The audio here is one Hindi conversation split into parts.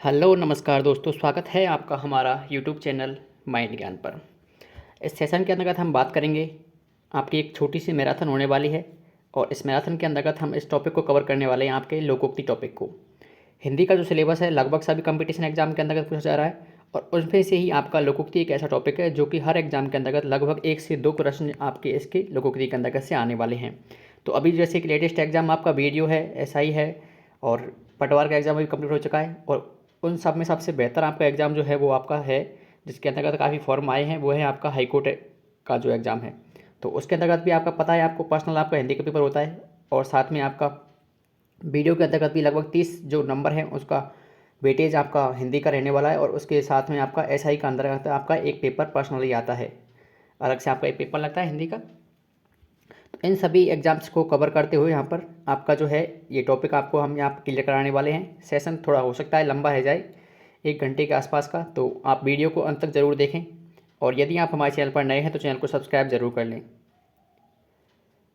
हेलो नमस्कार दोस्तों, स्वागत है आपका हमारा यूट्यूब चैनल माइंड ज्ञान पर। इस सेशन के अंतर्गत हम बात करेंगे, आपकी एक छोटी सी मैराथन होने वाली है और इस मैराथन के अंतर्गत हम इस टॉपिक को कवर करने वाले हैं, आपके लोकोक्ति टॉपिक को। हिंदी का जो सिलेबस है लगभग सभी कंपटीशन एग्जाम के अंतर्गत पूछा जा रहा है और उसमें से ही आपका लोकोक्ति एक ऐसा टॉपिक है जो कि हर एग्जाम के अंतर्गत लगभग 1 से 2 प्रश्न आपके इसके लोकोक्ति के अंतर्गत से आने वाले हैं। तो अभी जैसे कि लेटेस्ट एग्जाम आपका वीडियो है, एसआई है और पटवार का एग्ज़ाम अभी कंप्लीट हो चुका है और उन सब में सबसे बेहतर आपका एग्ज़ाम जो है वो आपका है, जिसके अंतर्गत काफ़ी फॉर्म आए हैं, वो है आपका हाई कोर्ट का जो एग्ज़ाम है। तो उसके अंतर्गत भी आपका पता है, आपको पर्सनल आपका हिंदी का पेपर होता है और साथ में आपका वीडियो के अंतर्गत भी लगभग 30 जो नंबर है उसका वेटेज आपका हिंदी का रहने वाला है और उसके साथ में आपका एसआई का अंतर्गत आपका एक पेपर पर्सनली आता है, अलग से आपका एक पेपर लगता है हिंदी का। तो इन सभी एग्जाम्स को कवर करते हुए यहाँ पर आपका जो है ये टॉपिक आपको हम यहाँ पर क्लियर कराने वाले हैं। सेशन थोड़ा हो सकता है लंबा है जाए, 1 घंटे के आसपास का, तो आप वीडियो को अंत तक ज़रूर देखें और यदि आप हमारे चैनल पर नए हैं तो चैनल को सब्सक्राइब जरूर कर लें।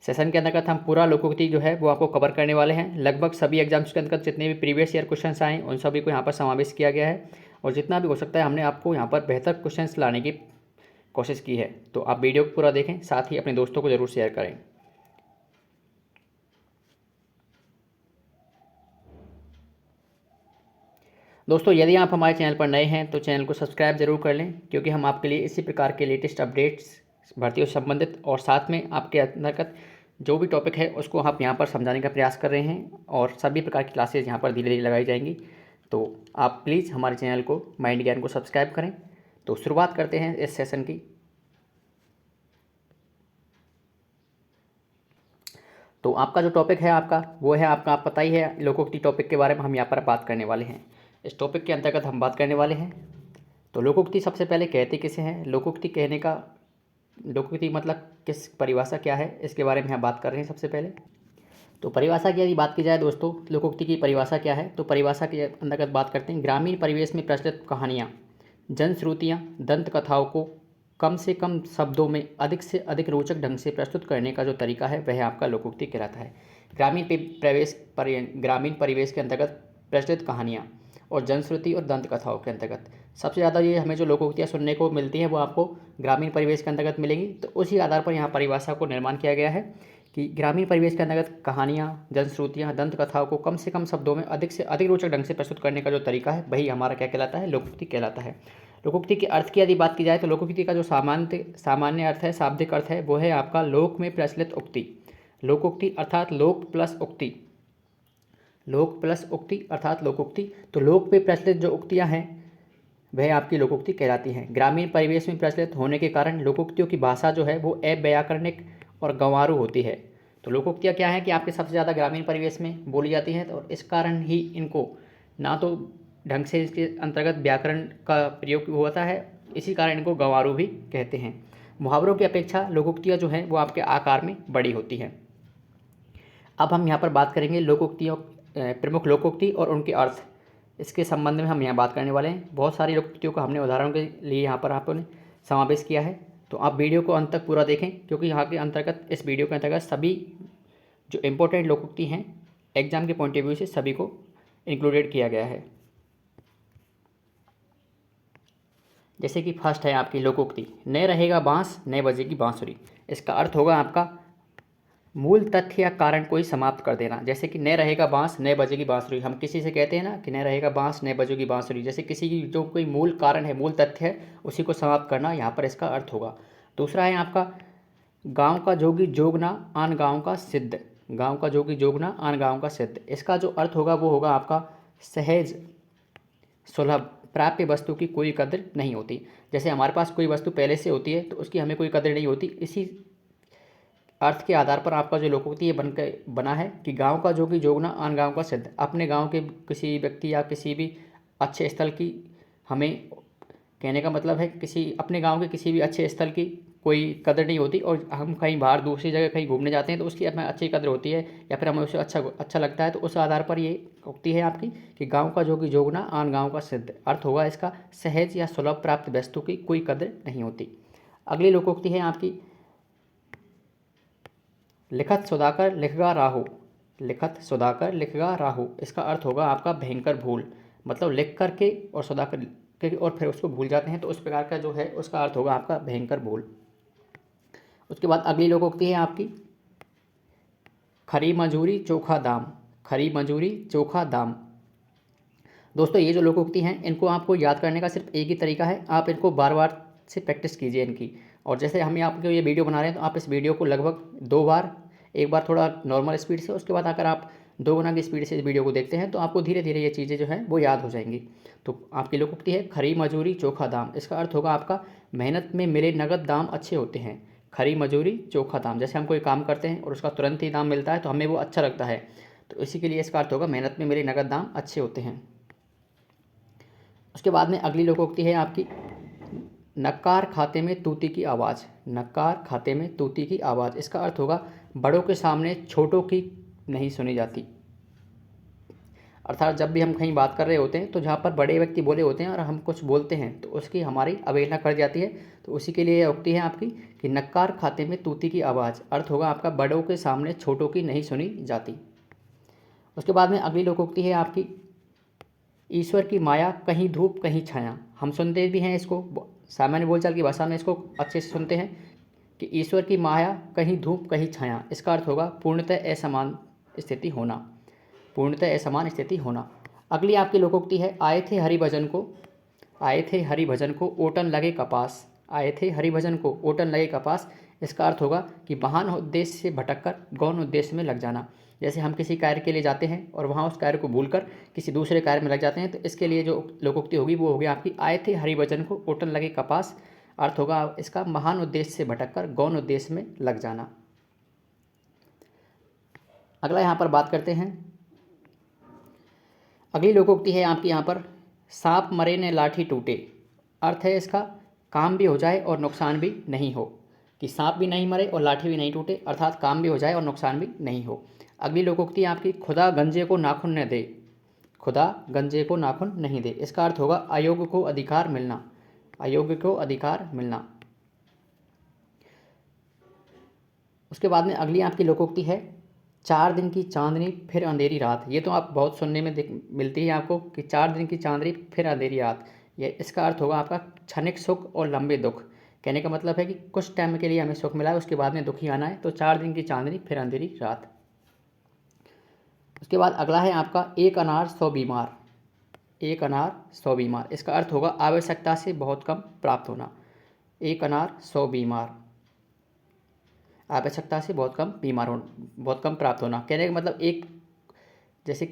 सेशन के अंतर्गत हम पूरा लोकोक्ति जो है वो आपको कवर करने वाले हैं। लगभग सभी एग्जाम्स के अंतर्गत जितने भी प्रीवियस ईयर क्वेश्चंस आए उन सभी को यहाँ पर समावेश किया गया है और जितना भी हो सकता है हमने आपको यहाँ पर बेहतर क्वेश्चंस लाने की कोशिश की है। तो आप वीडियो को पूरा देखें, साथ ही अपने दोस्तों को ज़रूर शेयर करें। दोस्तों, यदि आप हमारे चैनल पर नए हैं तो चैनल को सब्सक्राइब जरूर कर लें, क्योंकि हम आपके लिए इसी प्रकार के लेटेस्ट अपडेट्स भर्तियों से संबंधित और साथ में आपके अंतर्गत जो भी टॉपिक है उसको आप यहाँ पर समझाने का प्रयास कर रहे हैं और सभी प्रकार की क्लासेज यहाँ पर धीरे धीरे लगाई जाएंगी। तो आप प्लीज़ हमारे चैनल को माइंड ज्ञान को सब्सक्राइब करें। तो शुरुआत करते हैं इस सेशन की। तो आपका जो टॉपिक है आपका वो है आपका, आप पता ही है, लोकोक्ति टॉपिक के बारे में हम यहाँ पर बात करने वाले हैं। इस टॉपिक के अंतर्गत हम बात करने वाले हैं। तो लोकोक्ति सबसे पहले कहते किसे हैं, लोकोक्ति कहने का, लोकोक्ति मतलब किस, परिभाषा क्या है, इसके बारे में हम बात कर रहे हैं सबसे पहले। तो परिभाषा की यदि बात की जाए दोस्तों, लोकोक्ति की परिभाषा क्या है, तो परिभाषा के अंतर्गत बात करते हैं, ग्रामीण परिवेश में प्रचलित कहानियाँ, जनश्रुतियाँ, दंत कथाओं को कम से कम शब्दों में अधिक से अधिक रोचक ढंग से प्रस्तुत करने का जो तरीका है वह आपका लोकोक्ति कहलाता है। ग्रामीण परिवेश के अंतर्गत प्रचलित कहानियाँ और जनश्रुति और दंत कथाओं के अंतर्गत सबसे ज़्यादा ये हमें जो लोकोक्तियाँ सुनने को मिलती हैं वो आपको ग्रामीण परिवेश के अंतर्गत मिलेंगी। तो उसी आधार पर यहाँ परिभाषा को निर्माण किया गया है कि ग्रामीण परिवेश के अंतर्गत कहानियाँ, जनश्रुतियाँ, दंत कथाओं को कम से कम शब्दों में अधिक से अधिक रोचक ढंग से प्रस्तुत करने का जो तरीका है वही हमारा क्या कहलाता है, लोकोक्ति कहलाता है। लोकोक्ति के अर्थ की यदि बात की जाए तो लोकोक्ति का जो सामान्य अर्थ है, शाब्दिक अर्थ है, वो है आपका लोक में प्रचलित उक्ति। लोकोक्ति अर्थात लोक प्लस उक्ति, लोक प्लस उक्ति अर्थात लोकोक्ति। तो लोक में प्रचलित जो उक्तियाँ हैं वह आपकी लोकोक्ति कहलाती हैं। ग्रामीण परिवेश में प्रचलित होने के कारण लोकोक्तियों की भाषा जो है वो अव्याकरणिक और गंवारू होती है। तो लोकोक्तियाँ क्या है कि आपके सबसे ज़्यादा ग्रामीण परिवेश में बोली जाती हैं और इस कारण ही इनको ना तो ढंग से इसके अंतर्गत व्याकरण का प्रयोग होता है, इसी कारण इनको गंवारू भी कहते हैं। मुहावरों की अपेक्षा लोकोक्तियाँ जो हैं वो आपके आकार में बड़ी होती हैं। अब हम यहाँ पर बात करेंगे लोकोक्तियों, प्रमुख लोकोक्ति और उनके अर्थ, इसके संबंध में हम यहाँ बात करने वाले हैं। बहुत सारी लोकोक्तियों का हमने उदाहरणों के लिए यहाँ पर आपने समावेश किया है। तो आप वीडियो को अंत तक पूरा देखें, क्योंकि यहाँ के अंतर्गत, इस वीडियो के अंतर्गत सभी जो इम्पोर्टेंट लोकोक्ति हैं एग्जाम के पॉइंट ऑफ व्यू से सभी को इंक्लूडेड किया गया है। जैसे कि फर्स्ट है आपकी लोकोक्ति, न रहेगा बांस न बजेगी बांसुरी। इसका अर्थ होगा आपका मूल तथ्य या कारण को ही समाप्त कर देना। जैसे कि न रहेगा बांस न बजेगी बांसुरी, हम किसी से कहते हैं ना कि न रहेगा बांस न बजेगी बांसुरी, जैसे किसी की जो कोई मूल कारण है, मूल तथ्य है, उसी को समाप्त करना यहाँ पर इसका अर्थ होगा। दूसरा है आपका गाँव का जोगी जोगना आन गाँव का सिद्ध, गाँव का जोगी जोगना आन गाँव का सिद्ध। इसका जो अर्थ होगा वो होगा आपका सहज सुलभ प्राप्य वस्तु की कोई कदर नहीं होती। जैसे हमारे पास कोई वस्तु पहले से होती है तो उसकी हमें कोई कदर नहीं होती, इसी अर्थ के आधार पर आपका जो लोकोक्ति ये बना है कि गांव का जोगी जोगना आन गांव का सिद्ध। अपने गांव के किसी व्यक्ति या किसी भी अच्छे स्थल की, हमें कहने का मतलब है किसी अपने गांव के किसी भी अच्छे स्थल की कोई कदर नहीं होती, और हम कहीं बाहर दूसरी जगह कहीं घूमने जाते हैं तो उसकी हमें अच्छी कदर होती है या फिर हमें उसे अच्छा लगता है। तो उस आधार पर ये उक्ति है आपकी कि गाँव का जोगी जोगना आन गाँव का सिद्ध। अर्थ होगा इसका सहज या सुलभ प्राप्त वस्तु की कोई कदर नहीं होती। अगली लोकोक्ति है आपकी लिखत सुधाकर लिखगा राहु, लिखत सुधाकर लिखगा राहु। इसका अर्थ होगा आपका भयंकर भूल, मतलब लिख करके और सौदा करके और फिर उसको भूल जाते हैं, तो उस प्रकार का जो है उसका अर्थ होगा आपका भयंकर भूल। उसके बाद अगली लोकोक्ति है आपकी खरी मजूरी चोखा दाम। खरी मजूरी चोखा दाम। दोस्तों ये जो लोकोक्ति हैं इनको आपको याद करने का सिर्फ एक ही तरीका है, आप इनको बार बार से प्रैक्टिस कीजिए इनकी। और जैसे हम आपको ये वीडियो बना रहे हैं तो आप इस वीडियो को लगभग 2 बार, एक बार थोड़ा नॉर्मल स्पीड से, उसके बाद अगर आप 2 गुना की स्पीड से इस वीडियो को देखते हैं तो आपको धीरे धीरे ये चीज़ें जो हैं वो याद हो जाएंगी। तो आपकी लोकोक्ति है खरी मजूरी चोखा दाम। इसका अर्थ होगा आपका मेहनत में मिले नगद दाम अच्छे होते हैं। खरी मजूरी चोखा दाम, जैसे हम कोई काम करते हैं और उसका तुरंत ही दाम मिलता है तो हमें वो अच्छा लगता है, तो इसी के लिए इसका अर्थ होगा मेहनत में मिले नगद दाम अच्छे होते हैं। उसके बाद में अगली लोकोक्ति है आपकी नक्कार खाते में तूती की आवाज़। नक्कार खाते में तूती की आवाज़। इसका अर्थ होगा बड़ों के सामने छोटों की नहीं सुनी जाती। अर्थात जब भी हम कहीं बात कर रहे होते हैं तो जहाँ पर बड़े व्यक्ति बोले होते हैं और हम कुछ बोलते हैं तो उसकी हमारी अवहेलना कर जाती है, तो उसी के लिए यह उक्ति है आपकी कि नक्कार खाते में तूती की आवाज़। अर्थ होगा आपका बड़ों के सामने छोटों की नहीं सुनी जाती। उसके बाद में अगली लोकोक्ति है आपकी ईश्वर की माया कहीं धूप कहीं छाया। हम सुनते भी हैं इसको, सामान्य बोलचाल की भाषा में इसको अच्छे से सुनते हैं कि ईश्वर की माया कहीं धूप कहीं छाया। इसका अर्थ होगा पूर्णतः असमान स्थिति होना। पूर्णतः असमान स्थिति होना। अगली आपकी लोकोक्ति है आए थे हरिभजन को, आए थे हरिभजन को ओटन लगे कपास। आए थे हरिभजन को ओटन लगे कपास। इसका अर्थ होगा कि महान उद्देश्य से भटककर गौण उद्देश्य में लग जाना। जैसे हम किसी कार्य के लिए जाते हैं और वहाँ उस कार्य को भूलकर किसी दूसरे कार्य में लग जाते हैं, तो इसके लिए जो लोकोक्ति होगी वो होगी आपकी आए थे हरिभजन को ओटन लगे कपास। अर्थ होगा इसका महान उद्देश्य से भटककर गौण उद्देश्य में लग जाना। अगला यहाँ पर बात करते हैं, अगली लोकोक्ति है आपकी यहाँ पर सांप मरे न लाठी टूटे। अर्थ है इसका काम भी हो जाए और नुकसान भी नहीं हो, कि सांप भी नहीं मरे और लाठी भी नहीं टूटे, अर्थात काम भी हो जाए और नुकसान भी नहीं हो। अगली लोकोक्ति आपकी खुदा गंजे को नाखून न दे। खुदा गंजे को नाखून नहीं दे। इसका अर्थ होगा अयोग्य को अधिकार मिलना। अयोग्य को अधिकार मिलना। उसके बाद में अगली आपकी लोकोक्ति है 4 दिन की चांदनी फिर अंधेरी रात। ये तो आप बहुत सुनने में मिलती है आपको कि 4 दिन की चांदनी फिर अंधेरी रात। ये इसका अर्थ होगा आपका क्षणिक सुख और लंबे दुख। कहने का मतलब है कि कुछ टाइम के लिए हमें सुख मिला है, उसके बाद में दुख ही आना है। तो 4 दिन की चांदनी फिर अंधेरी रात। उसके बाद अगला है आपका एक अनार 100 बीमार। एक अनार 100 बीमार। इसका अर्थ होगा आवश्यकता से बहुत कम प्राप्त होना। एक अनार 100 बीमार। आवश्यकता से बहुत कम बीमार होना, बहुत कम प्राप्त होना। कहने का मतलब एक, जैसे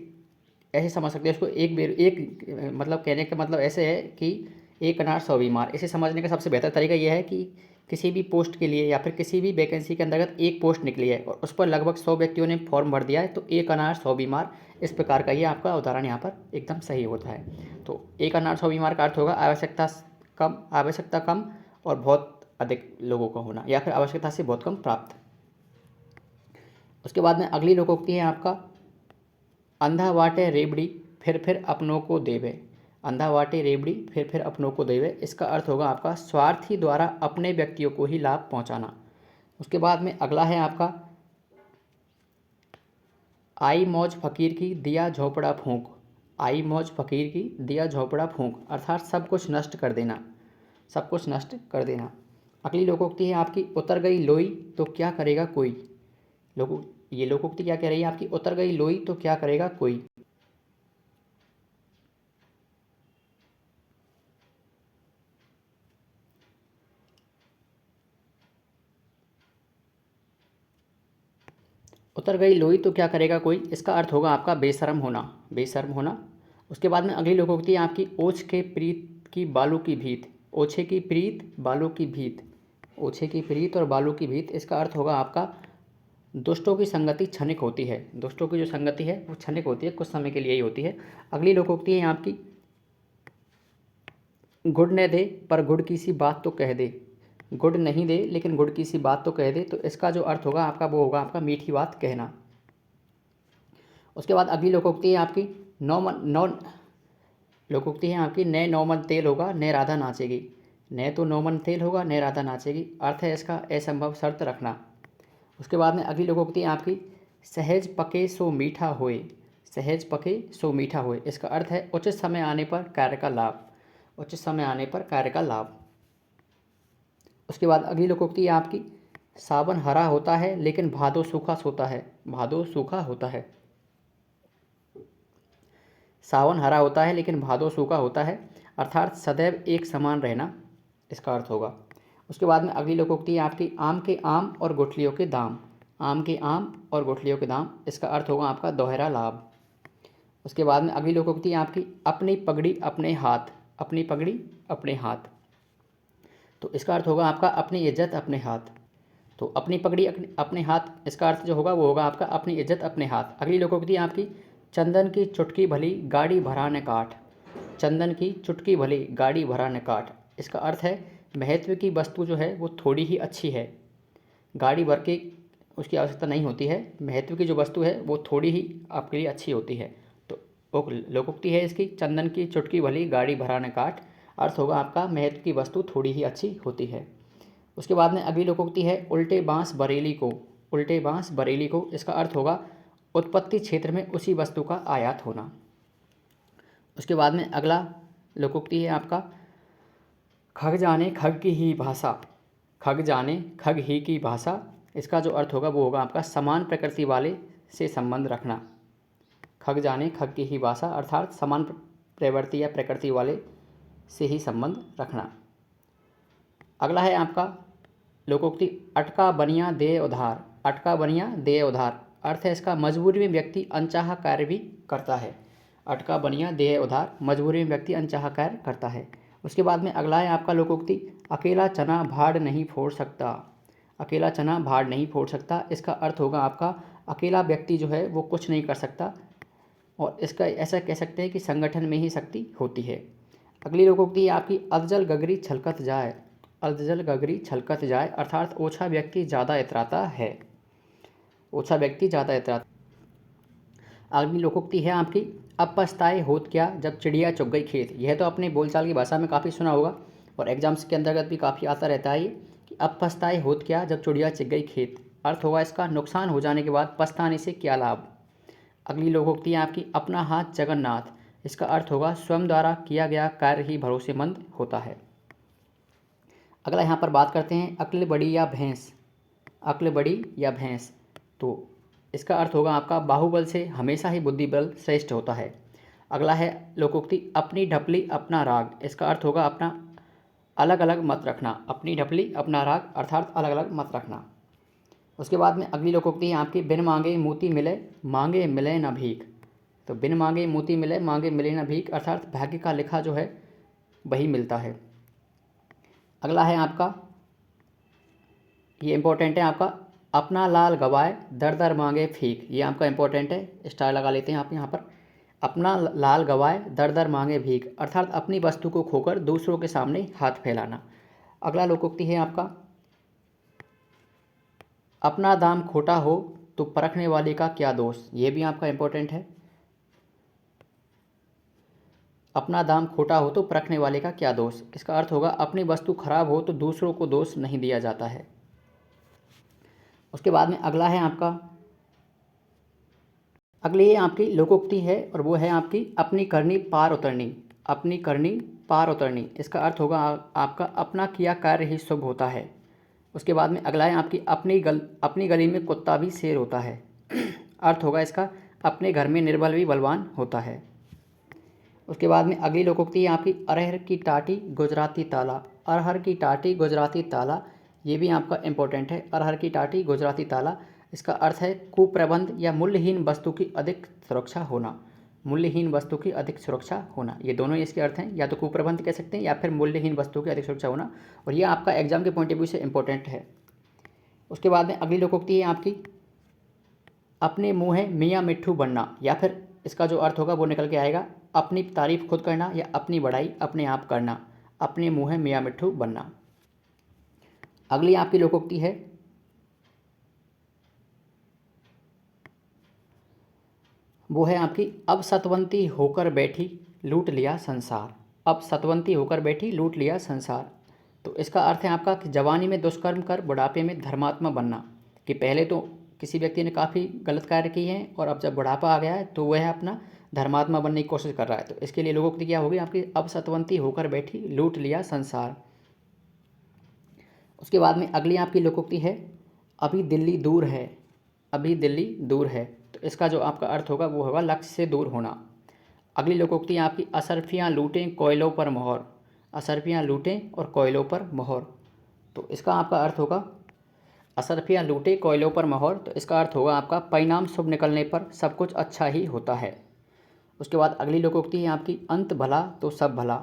ऐसे समझ सकते हैं इसको, एक मतलब कहने का मतलब ऐसे है कि एक अनार 100 बीमार। इसे समझने का सबसे बेहतर तरीका यह है कि किसी भी पोस्ट के लिए या फिर किसी भी वैकेंसी के अंतर्गत एक पोस्ट निकली है और उस पर लगभग 100 व्यक्तियों ने फॉर्म भर दिया है, तो एक अनार 100 बीमार, इस प्रकार का ये आपका उदाहरण यहाँ पर एकदम सही होता है। तो एक अनार 100 बीमार का अर्थ होगा आवश्यकता कम और बहुत अधिक लोगों का होना, या फिर आवश्यकता से बहुत कम प्राप्त। उसके बाद में अगली लोकोक्ति है आपका अंधा वाटे रेबड़ी फिर अपनों को देवे। अंधा वाटे रेबड़ी फिर अपनों को देवे। इसका अर्थ होगा आपका स्वार्थी द्वारा अपने व्यक्तियों को ही लाभ पहुंचाना। उसके बाद में अगला है आपका आई मौज फकीर की दिया झोपड़ा फूंक। आई मौज फकीर की दिया झोपड़ा फूंक, अर्थात सब कुछ नष्ट कर देना। सब कुछ नष्ट कर देना। अगली लोकोक्ति है आपकी उतर गई लोई तो क्या करेगा कोई। ये लोकोक्ति क्या कह रही है आपकी, उतर गई लोई तो क्या करेगा कोई। उतर गई लोई तो क्या करेगा कोई। इसका अर्थ होगा आपका बेशर्म होना। बेशर्म होना। उसके बाद में अगली लोकोक्ति है आपकी ओछ के प्रीत की बालू की भीत। ओछे की प्रीत बालू की भीत। ओछे की प्रीत और बालू की भीत। इसका अर्थ होगा आपका दुष्टों की संगति क्षणिक होती है। दुष्टों की जो संगति है वो क्षणिक होती है, कुछ समय के लिए ही होती है। अगली लोकोक्ति है आपकी गुड़ न दे पर गुड़ की सी बात तो कह दे। गुड़ नहीं दे लेकिन गुड़ की सी बात तो कह दे। तो इसका जो अर्थ होगा आपका वो होगा आपका मीठी बात कहना। उसके बाद अगली लोकोक्ति है आपकी लोकोक्ति है आपकी न 9 मन तेल होगा न राधा नाचेगी। न तो 9 मन तेल होगा न राधा नाचेगी। अर्थ है इसका असंभव शर्त रखना। उसके बाद में अगली लोकोक्ति है आपकी सहज पके सो मीठा होए। सहज पके सो मीठा होए। इसका अर्थ है उचित समय आने पर कार्य का लाभ, उचित समय आने पर कार्य का लाभ। उसके बाद अगली लोकोक्ति है आपकी, सावन हरा होता है लेकिन भादो सूखा सोता है। भादो सूखा होता है। सावन हरा होता है लेकिन भादो सूखा होता है, अर्थात सदैव एक समान रहना, इसका अर्थ होगा। उसके बाद में अगली लोकोक्ति है आपकी, आम के आम और गुठलियों के दाम। आम के आम और गुठलियों के दाम, इसका अर्थ होगा आपका दोहरा लाभ। उसके बाद में अगली लोकोक्ति है आपकी, अपनी पगड़ी अपने हाथ। अपनी पगड़ी अपने हाथ, तो इसका अर्थ होगा आपका अपनी इज्जत अपने हाथ। तो अपनी पगड़ी अपने हाथ, इसका अर्थ जो होगा वो होगा आपका अपनी इज्जत अपने हाथ। अगली लोकोक्ति आपकी, चंदन की चुटकी भली गाड़ी भरा न काट। चंदन की चुटकी भली गाड़ी भरा न काट, इसका अर्थ है महत्व की वस्तु जो है वो थोड़ी ही अच्छी है, गाड़ी भर के उसकी आवश्यकता नहीं होती है। महत्व की जो वस्तु है वो थोड़ी ही आपके लिए अच्छी होती है। तो वो लोकोक्ति है इसकी, चंदन की चुटकी भली गाड़ी भरा न काट, अर्थ होगा आपका महत्व की वस्तु थोड़ी ही अच्छी होती है। उसके बाद में अगली लोकोक्ति है, उल्टे बांस बरेली को। उल्टे बांस बरेली को, इसका अर्थ होगा उत्पत्ति क्षेत्र में उसी वस्तु का आयात होना। उसके बाद में अगला लोकोक्ति है आपका, खग जाने खग की ही भाषा। खग जाने खग ही की भाषा, इसका जो अर्थ होगा वो होगा आपका समान प्रकृति वाले से संबंध रखना। खग जाने खग की ही भाषा, अर्थात समान प्रवृत्ति या प्रकृति वाले से ही संबंध रखना। अगला है आपका लोकोक्ति, अटका बनिया दे उधार। अटका बनिया दे उधार, अर्थ है इसका मजबूरी में व्यक्ति अनचाहा कार्य भी करता है। अटका बनिया दे उधार, मजबूरी में व्यक्ति अनचाहा कार्य करता है। उसके बाद में अगला है आपका लोकोक्ति, अकेला चना भाड़ नहीं फोड़ सकता। अकेला चना भाड़ नहीं फोड़ सकता, इसका अर्थ होगा आपका अकेला व्यक्ति जो है वो कुछ नहीं कर सकता, और इसका ऐसा कह सकते हैं कि संगठन में ही शक्ति होती है। अगली लोकोक्ति आपकी, अधजल गगरी छलकत जाए। अधजल गगरी छलकत जाए, अर्थात ओछा व्यक्ति ज़्यादा इतराता है। ओछा व्यक्ति ज़्यादा इतराता। अगली लोकोक्ति है आपकी, अब पछताए होत क्या जब चिड़िया चुग गई खेत। यह तो अपने बोलचाल की भाषा में काफ़ी सुना होगा और एग्जाम्स के अंतर्गत भी काफ़ी आता रहता है ये, कि अब पछताए होत क्या जब चिड़िया चुग गई खेत। अर्थ होगा इसका नुकसान हो जाने के बाद पछताने से क्या लाभ। अगली लोकोक्ति है आपकी, अपना हाथ जगन्नाथ। इसका अर्थ होगा स्वयं द्वारा किया गया कार्य ही भरोसेमंद होता है। अगला यहाँ पर बात करते हैं, अक्ल बड़ी या भैंस। अक्ल बड़ी या भैंस, तो इसका अर्थ होगा आपका बाहुबल से हमेशा ही बुद्धिबल श्रेष्ठ होता है। अगला है लोकोक्ति, अपनी ढपली अपना राग। इसका अर्थ होगा अपना अलग अलग मत रखना। अपनी ढपली अपना राग, अर्थात अलग अलग मत रखना। उसके बाद में अगली लोकोक्ति है आपकी, बिन मांगे मोती मिले मांगे मिले न भीख। तो बिन मांगे मोती मिले मांगे मिले न भीख, अर्थात भाग्य का लिखा जो है वही मिलता है। अगला है आपका, ये इंपॉर्टेंट है आपका, अपना लाल गवाए दर दर मांगे फीक। ये आपका इंपॉर्टेंट है, स्टार लगा लेते हैं आप यहाँ पर। अपना लाल गवाए दर दर मांगे भीख, अर्थात अपनी वस्तु को खोकर दूसरों के सामने हाथ फैलाना। अगला लोकोक्ति है आपका, अपना दाम खोटा हो तो परखने वाले का क्या दोष। ये भी आपका इंपॉर्टेंट है। अपना दाम खोटा हो तो परखने वाले का क्या दोष, इसका अर्थ होगा अपनी वस्तु खराब हो तो दूसरों को दोष नहीं दिया जाता है। उसके बाद में अगला है आपका, अगली आपकी लोकोक्ति है और वो है आपकी, अपनी करनी पार उतरनी। अपनी करनी पार उतरनी, इसका अर्थ होगा आपका अपना किया कार्य ही शुभ होता है। उसके बाद में अगला है आपकी, अपनी गली में कुत्ता भी शेर होता है। अर्थ होगा इसका, अपने घर में निर्बल भी बलवान होता है। उसके बाद में अगली लोकोक्ति है आपकी, अरहर की टाटी गुजराती ताला। अरहर की टाटी गुजराती ताला, ये भी आपका इंपॉर्टेंट है। अरहर की टाटी गुजराती ताला, इसका अर्थ है कुप्रबंध या मूल्यहीन वस्तु की अधिक सुरक्षा होना। मूल्यहीन वस्तु की अधिक सुरक्षा होना, ये दोनों इसके अर्थ हैं, या तो कुप्रबंध कह सकते हैं या फिर मूल्यहीन वस्तु की अधिक सुरक्षा होना, और ये आपका एग्जाम के पॉइंट ऑफ व्यू से इंपॉर्टेंट है। उसके बाद में अगली लोकोक्ति है आपकी, अपने मुँह है मियाँ मिट्ठू बनना, या फिर इसका जो अर्थ होगा वो निकल के आएगा, अपनी तारीफ खुद करना या अपनी बड़ाई अपने आप करना। अपने मुँह है मियाँ मिट्ठू बनना। अगली आपकी लोकोक्ति है, वो है आपकी, अब सतवंती होकर बैठी लूट लिया संसार। अब सतवंती होकर बैठी लूट लिया संसार, तो इसका अर्थ है आपका कि जवानी में दुष्कर्म कर बुढ़ापे में धर्मात्मा बनना। कि पहले तो किसी व्यक्ति ने काफ़ी गलत कार्य किए हैं और अब जब बुढ़ापा आ गया है तो वह अपना धर्मात्मा बनने की कोशिश कर रहा है, तो इसके लिए लोकोक्ति क्या होगी आपकी, अब सतवंती होकर बैठी लूट लिया संसार। उसके बाद में अगली आपकी लोकोक्ति है, अभी दिल्ली दूर है। अभी दिल्ली दूर है, तो इसका जो आपका अर्थ होगा वो होगा लक्ष्य से दूर होना। अगली लोकोक्ति आपकी, असरफियाँ लूटें कोयलों पर मोहर। असरफियाँ लूटें और कोयलों पर मोहर, तो इसका आपका अर्थ होगा, असरफियाँ लूटें कोयलों पर मोहर, तो इसका अर्थ होगा आपका परिणाम शुभ निकलने पर सब कुछ अच्छा ही होता है। उसके बाद अगली लोकोक्ति है आपकी, अंत भला तो सब भला,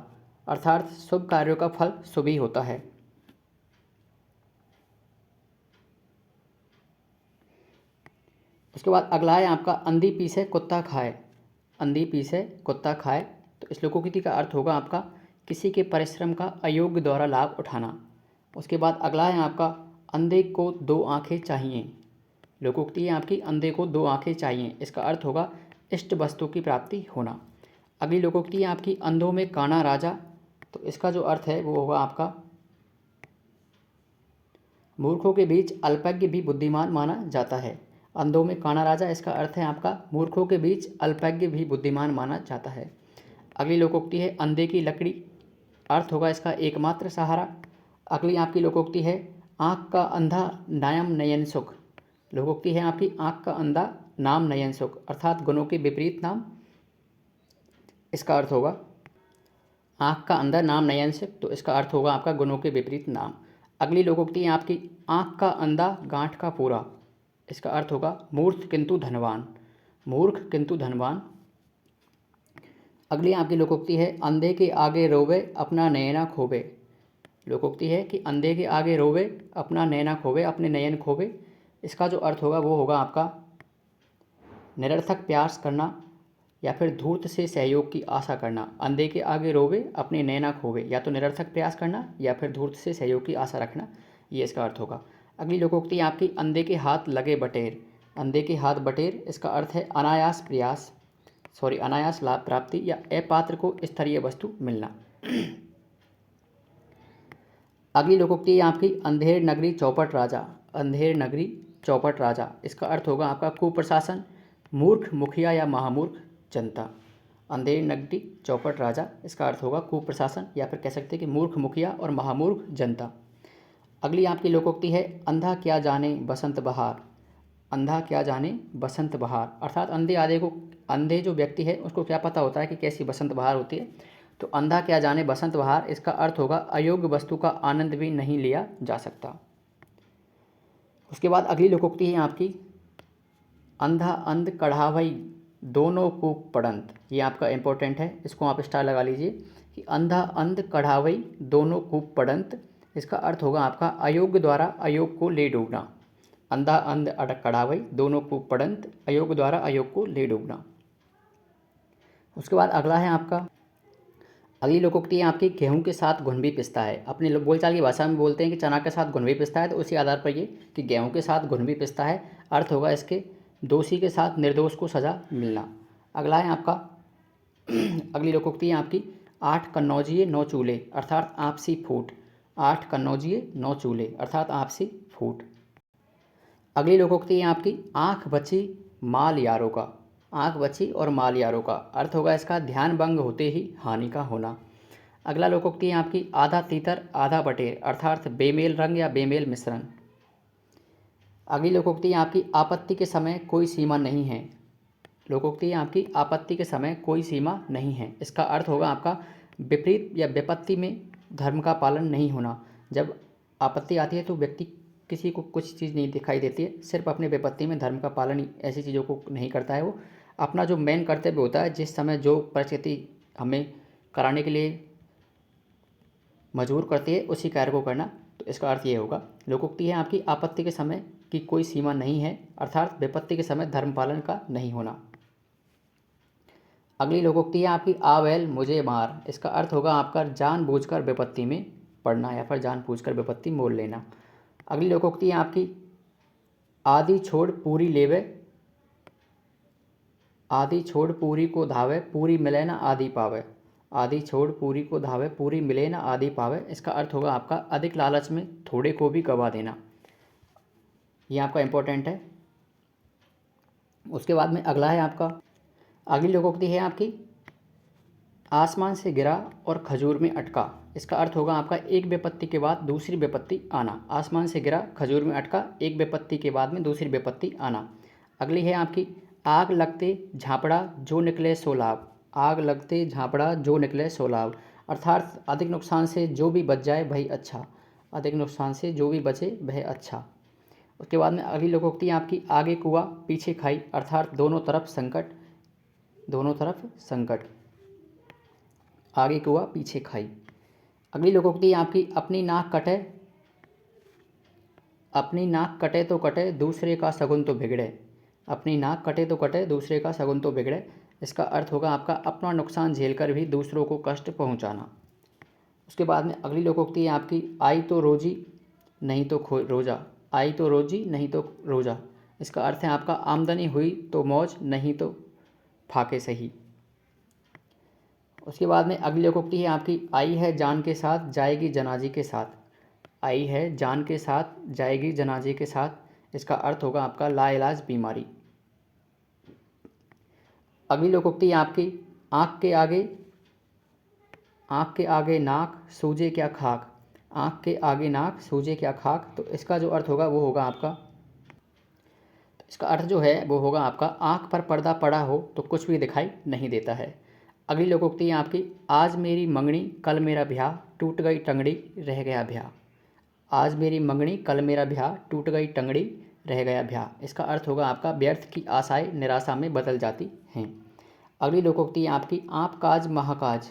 अर्थात शुभ कार्यों का फल शुभ ही होता है। उसके बाद अगला है आपका, अंधी पीसे कुत्ता खाए। अंधी पीसे कुत्ता खाए, तो इस लोकोक्ति का अर्थ होगा आपका किसी के परिश्रम का अयोग्य द्वारा लाभ उठाना। उसके बाद अगला है आपका, अंधे को दो आंखें चाहिए। लोकोक्ति है आपकी, अंधे को दो आंखें चाहिए, इसका अर्थ होगा इष्ट वस्तु की प्राप्ति होना। अगली लोकोक्ति है आपकी, अंधों में काना राजा, तो इसका जो अर्थ है वो होगा आपका, मूर्खों के बीच अल्पज्ञ भी बुद्धिमान माना जाता है। अंधों में काना राजा, इसका अर्थ है आपका मूर्खों के बीच अल्पज्ञ भी बुद्धिमान माना जाता है। अगली लोकोक्ति है, अंधे की लकड़ी, अर्थ होगा इसका एकमात्र सहारा। अगली आपकी लोकोक्ति है, आँख का अंधा नाम नयन सुख। लोकोक्ति है आपकी, आँख का अंधा नाम नयन सुख, अर्थात गुणों के विपरीत नाम, इसका अर्थ होगा आँख का अंधा नाम नयन सुख, तो इसका अर्थ होगा आपका गुणों के विपरीत नाम। अगली लोकोक्ति है आपकी, आँख का अंधा गांठ का पूरा, इसका अर्थ होगा मूर्ख किंतु धनवान। मूर्ख किंतु धनवान। अगली आपकी लोकोक्ति है, अंधे के आगे रोवे अपना नयना खोवे। लोकोक्ति है कि अंधे के आगे रोवे अपना नयना खोवे, अपने नयन खोवे, इसका जो अर्थ होगा वो होगा आपका निरर्थक प्रयास करना या फिर धूर्त से सहयोग की आशा करना। अंधे के आगे रोवे अपने नैना खोवे, या तो निरर्थक प्रयास करना या फिर धूर्त से सहयोग की आशा रखना, ये इसका अर्थ होगा। अगली लोकोक्ति आपकी, अंधे के हाथ लगे बटेर। अंधे के हाथ बटेर, इसका अर्थ है अनायास प्रयास, अनायास लाभ प्राप्ति या अपात्र को स्तरीय वस्तु मिलना। अगली लोकोक्ति आपकी, अंधेर नगरी चौपट राजा। अंधेर नगरी चौपट राजा, इसका अर्थ होगा आपका कुप्रशासन, मूर्ख मुखिया या महामूर्ख जनता। अंधेर नगरी चौपट राजा, इसका अर्थ होगा कुप्रशासन या फिर कह सकते हैं कि मूर्ख मुखिया और महामूर्ख जनता। अगली आपकी लोकोक्ति है, अंधा क्या जाने बसंत बहार। अंधा क्या जाने बसंत बहार, अर्थात अंधे जो व्यक्ति है उसको क्या पता होता है कि कैसी बसंत बहार होती है, तो अंधा क्या जाने बसंत बहार, इसका अर्थ होगा अयोग्य वस्तु का आनंद भी नहीं लिया जा सकता। उसके बाद अगली लोकोक्ति है आपकी, अंधा अंध कढ़ावई दोनों को पड़ंत। ये आपका इंपॉर्टेंट है, इसको आप स्टार लगा लीजिए कि अंधा अंध कढ़ावई दोनों को पड़ंत, इसका अर्थ होगा आपका अयोग्य द्वारा अयोग को ले डूबना। अंधा अंध कढ़ावई दोनों को पड़ंत, अयोग द्वारा अयोग को ले डूबना। उसके बाद अगला है आपका, अगली लोकोक्ति है आपकी, गेहूं के साथ घुन भी पिसता है। अपने बोलचाल की भाषा में बोलते हैं कि चना के साथ घुन भी पिसता है, तो उसी आधार पर ये कि गेहूं के साथ घुन भी पिसता है, अर्थ होगा इसके दोषी के साथ निर्दोष को सजा मिलना। अगला है आपका अगली लोकोक्ति है आपकी, आठ कन्नौजिए नौ चूल्हे, अर्थात आपसी फूट। आठ कन्नौजिए नौ चूल्हे, अर्थात आपसी फूट। अगली लोकोक्ति है आपकी, आँख बची माल यारों का। आँख बची और माल यारों का, अर्थ होगा इसका ध्यान भंग होते ही हानि का होना। अगला लोकोक्ति है आपकी, आधा तीतर आधा बटेर, अर्थात बेमेल रंग या बेमेल मिश्रण। अगली लोकोक्ति है आपकी, आपत्ति के समय कोई सीमा नहीं है। लोकोक्ति है आपकी, आपत्ति के समय कोई सीमा नहीं है, इसका अर्थ होगा आपका विपरीत या विपत्ति में धर्म का पालन नहीं होना। जब आपत्ति आती है तो व्यक्ति किसी को कुछ चीज़ नहीं दिखाई देती है, सिर्फ अपने विपत्ति में धर्म का पालन ऐसी चीज़ों को नहीं करता है। वो अपना जो मेन कर्तव्य होता है, जिस समय जो परिस्थिति हमें कराने के लिए मजबूर करती है उसी कार्य को करना, तो इसका अर्थ ये होगा। लोकोक्ति है आपकी, आपत्ति के समय की कोई सीमा नहीं है, अर्थात विपत्ति के समय धर्म पालन का नहीं होना। अगली लोकोक्ति है आपकी, आ बैल मुझे मार। इसका अर्थ होगा आपका जानबूझकर विपत्ति में पड़ना या फिर जानबूझकर विपत्ति मोल लेना। अगली लोकोक्ति है आपकी, आदि छोड़ पूरी लेवे। आदि छोड़ पूरी को धावे, पूरी मिले ना आदि पावे। आदि छोड़ पूरी को धावे, पूरी मिले ना आदि पावे, इसका अर्थ होगा आपका अधिक लालच में थोड़े को भी गवा देना। ये आपका इंपॉर्टेंट है। उसके बाद में अगला है आपका, अगली लोकोक्ति है आपकी, आसमान से गिरा और खजूर में अटका। इसका अर्थ होगा आपका एक विपत्ति के बाद दूसरी विपत्ति आना। आसमान से गिरा, खजूर में अटका, एक विपत्ति के बाद में दूसरी विपत्ति आना। अगली है आपकी, आग लगते झापड़ा जो निकले सो लाभ। आग लगते झापड़ा जो निकले सो लाभ, अर्थात अधिक नुकसान से जो भी बच जाए वही अच्छा। अधिक नुकसान से जो भी बचे वह अच्छा। उसके बाद में अगली लोकोक्ति है आपकी, आगे कुआं पीछे खाई, अर्थात दोनों तरफ संकट। दोनों तरफ संकट, आगे कुआं पीछे खाई। अगली लोकोक्ति है आपकी, अपनी नाक कटे, अपनी नाक कटे तो कटे दूसरे का शगुन तो बिगड़े। अपनी नाक कटे तो कटे दूसरे का शगुन तो बिगड़े। इसका अर्थ होगा आपका अपना नुकसान झेलकर भी दूसरों को कष्ट पहुंचाना। उसके बाद में अगली लोकोक्ति है आपकी, आई तो रोजी नहीं तो रोजा। आई तो रोजी नहीं तो रोजा। इसका अर्थ है आपका आमदनी हुई तो मौज, नहीं तो फाके सही। उसके बाद में अगली लोकोक्ति है आपकी, आई है जान के साथ जाएगी जनाजे के साथ। आई है जान के साथ जाएगी जनाजे के साथ। इसका अर्थ होगा आपका लाइलाज बीमारी। अगली लोकोक्ति है आपकी, आँख के आगे, आँख के आगे नाक सूझे क्या खाक। आँख के आगे नाक सूझे क्या खाक। तो इसका जो अर्थ होगा वो होगा आपका, इसका अर्थ जो है वो होगा आपका, आँख पर पर्दा पड़ा हो तो कुछ भी दिखाई नहीं देता है। अगली लोकोक्ति है आपकी, आज मेरी मंगनी कल मेरा ब्याह टूट गई टंगड़ी रह गया ब्याह। आज मेरी मंगनी कल मेरा ब्याह टूट गई टंगड़ी रह गया ब्याह। इसका अर्थ होगा आपका व्यर्थ की आशाएं निराशा में बदल जाती हैं। अगली लोकोक्ति है आपकी, आप काज महाकाज।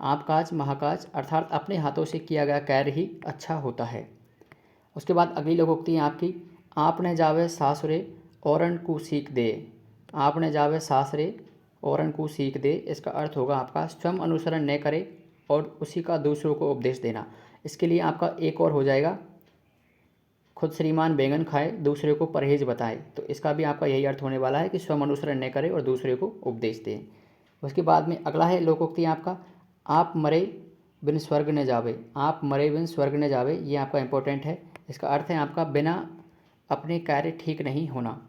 आप काज महाकाज, अर्थात अपने हाथों से किया गया कार्य ही अच्छा होता है। उसके बाद अगली लोकोक्ति है आपकी, आपने जावे सासुरे औरन को सीख दे। आपने जावे सासरे औरन को सीख दे। इसका अर्थ होगा आपका स्वयं अनुसरण न करे और उसी का दूसरों को उपदेश देना। इसके लिए आपका एक और हो जाएगा, खुद श्रीमान बैंगन खाए दूसरे को परहेज बताए। तो इसका भी आपका यही अर्थ होने वाला है कि स्वयं अनुसरण न करे और दूसरे को उपदेश दें। उसके बाद में अगला है लोकोक्ति आपका, आप मरे बिन स्वर्ग न जावे। आप मरे बिन स्वर्ग न जावे, ये आपका इंपॉर्टेंट है। इसका अर्थ है आपका बिना अपने कार्य ठीक नहीं होना।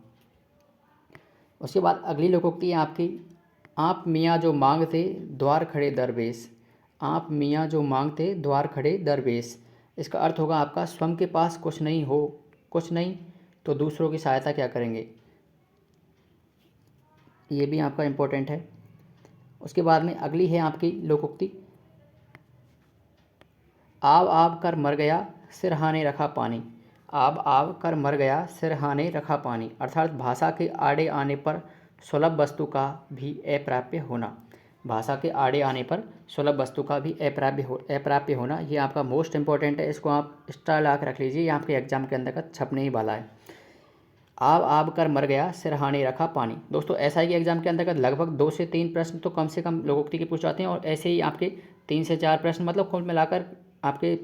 उसके बाद अगली लोकोक्ति है आपकी, आप मियाँ जो मांगते द्वार खड़े दरवेश। आप मियाँ जो मांगते द्वार खड़े दरवेश। इसका अर्थ होगा आपका स्वयं के पास कुछ नहीं हो, कुछ नहीं तो दूसरों की सहायता क्या करेंगे। ये भी आपका इम्पोर्टेंट है। उसके बाद में अगली है आपकी लोकोक्ति, आव आव कर मर गया सिरहाने रखा पानी। आव आव कर मर गया सिरहाने रखा पानी, अर्थात भाषा के आड़े आने पर सुलभ वस्तु का भी अप्राप्य होना। भाषा के आड़े आने पर सुलभ वस्तु का भी अप्राप्य होना, ये आपका मोस्ट इंपॉर्टेंट है। इसको आप स्टार ला के रख लीजिए, ये आपके एग्जाम के अंतर्गत छपने ही वाला है। आव आव कर मर गया सिरहाने रखा पानी। दोस्तों एसआई के एग्जाम के अंतर्गत लगभग 2 से 3 प्रश्न तो कम से कम लोकोक्ति के पूछ जाते हैं, और ऐसे ही आपके 3 से 4 प्रश्न, मतलब कुल मिलाकर आपके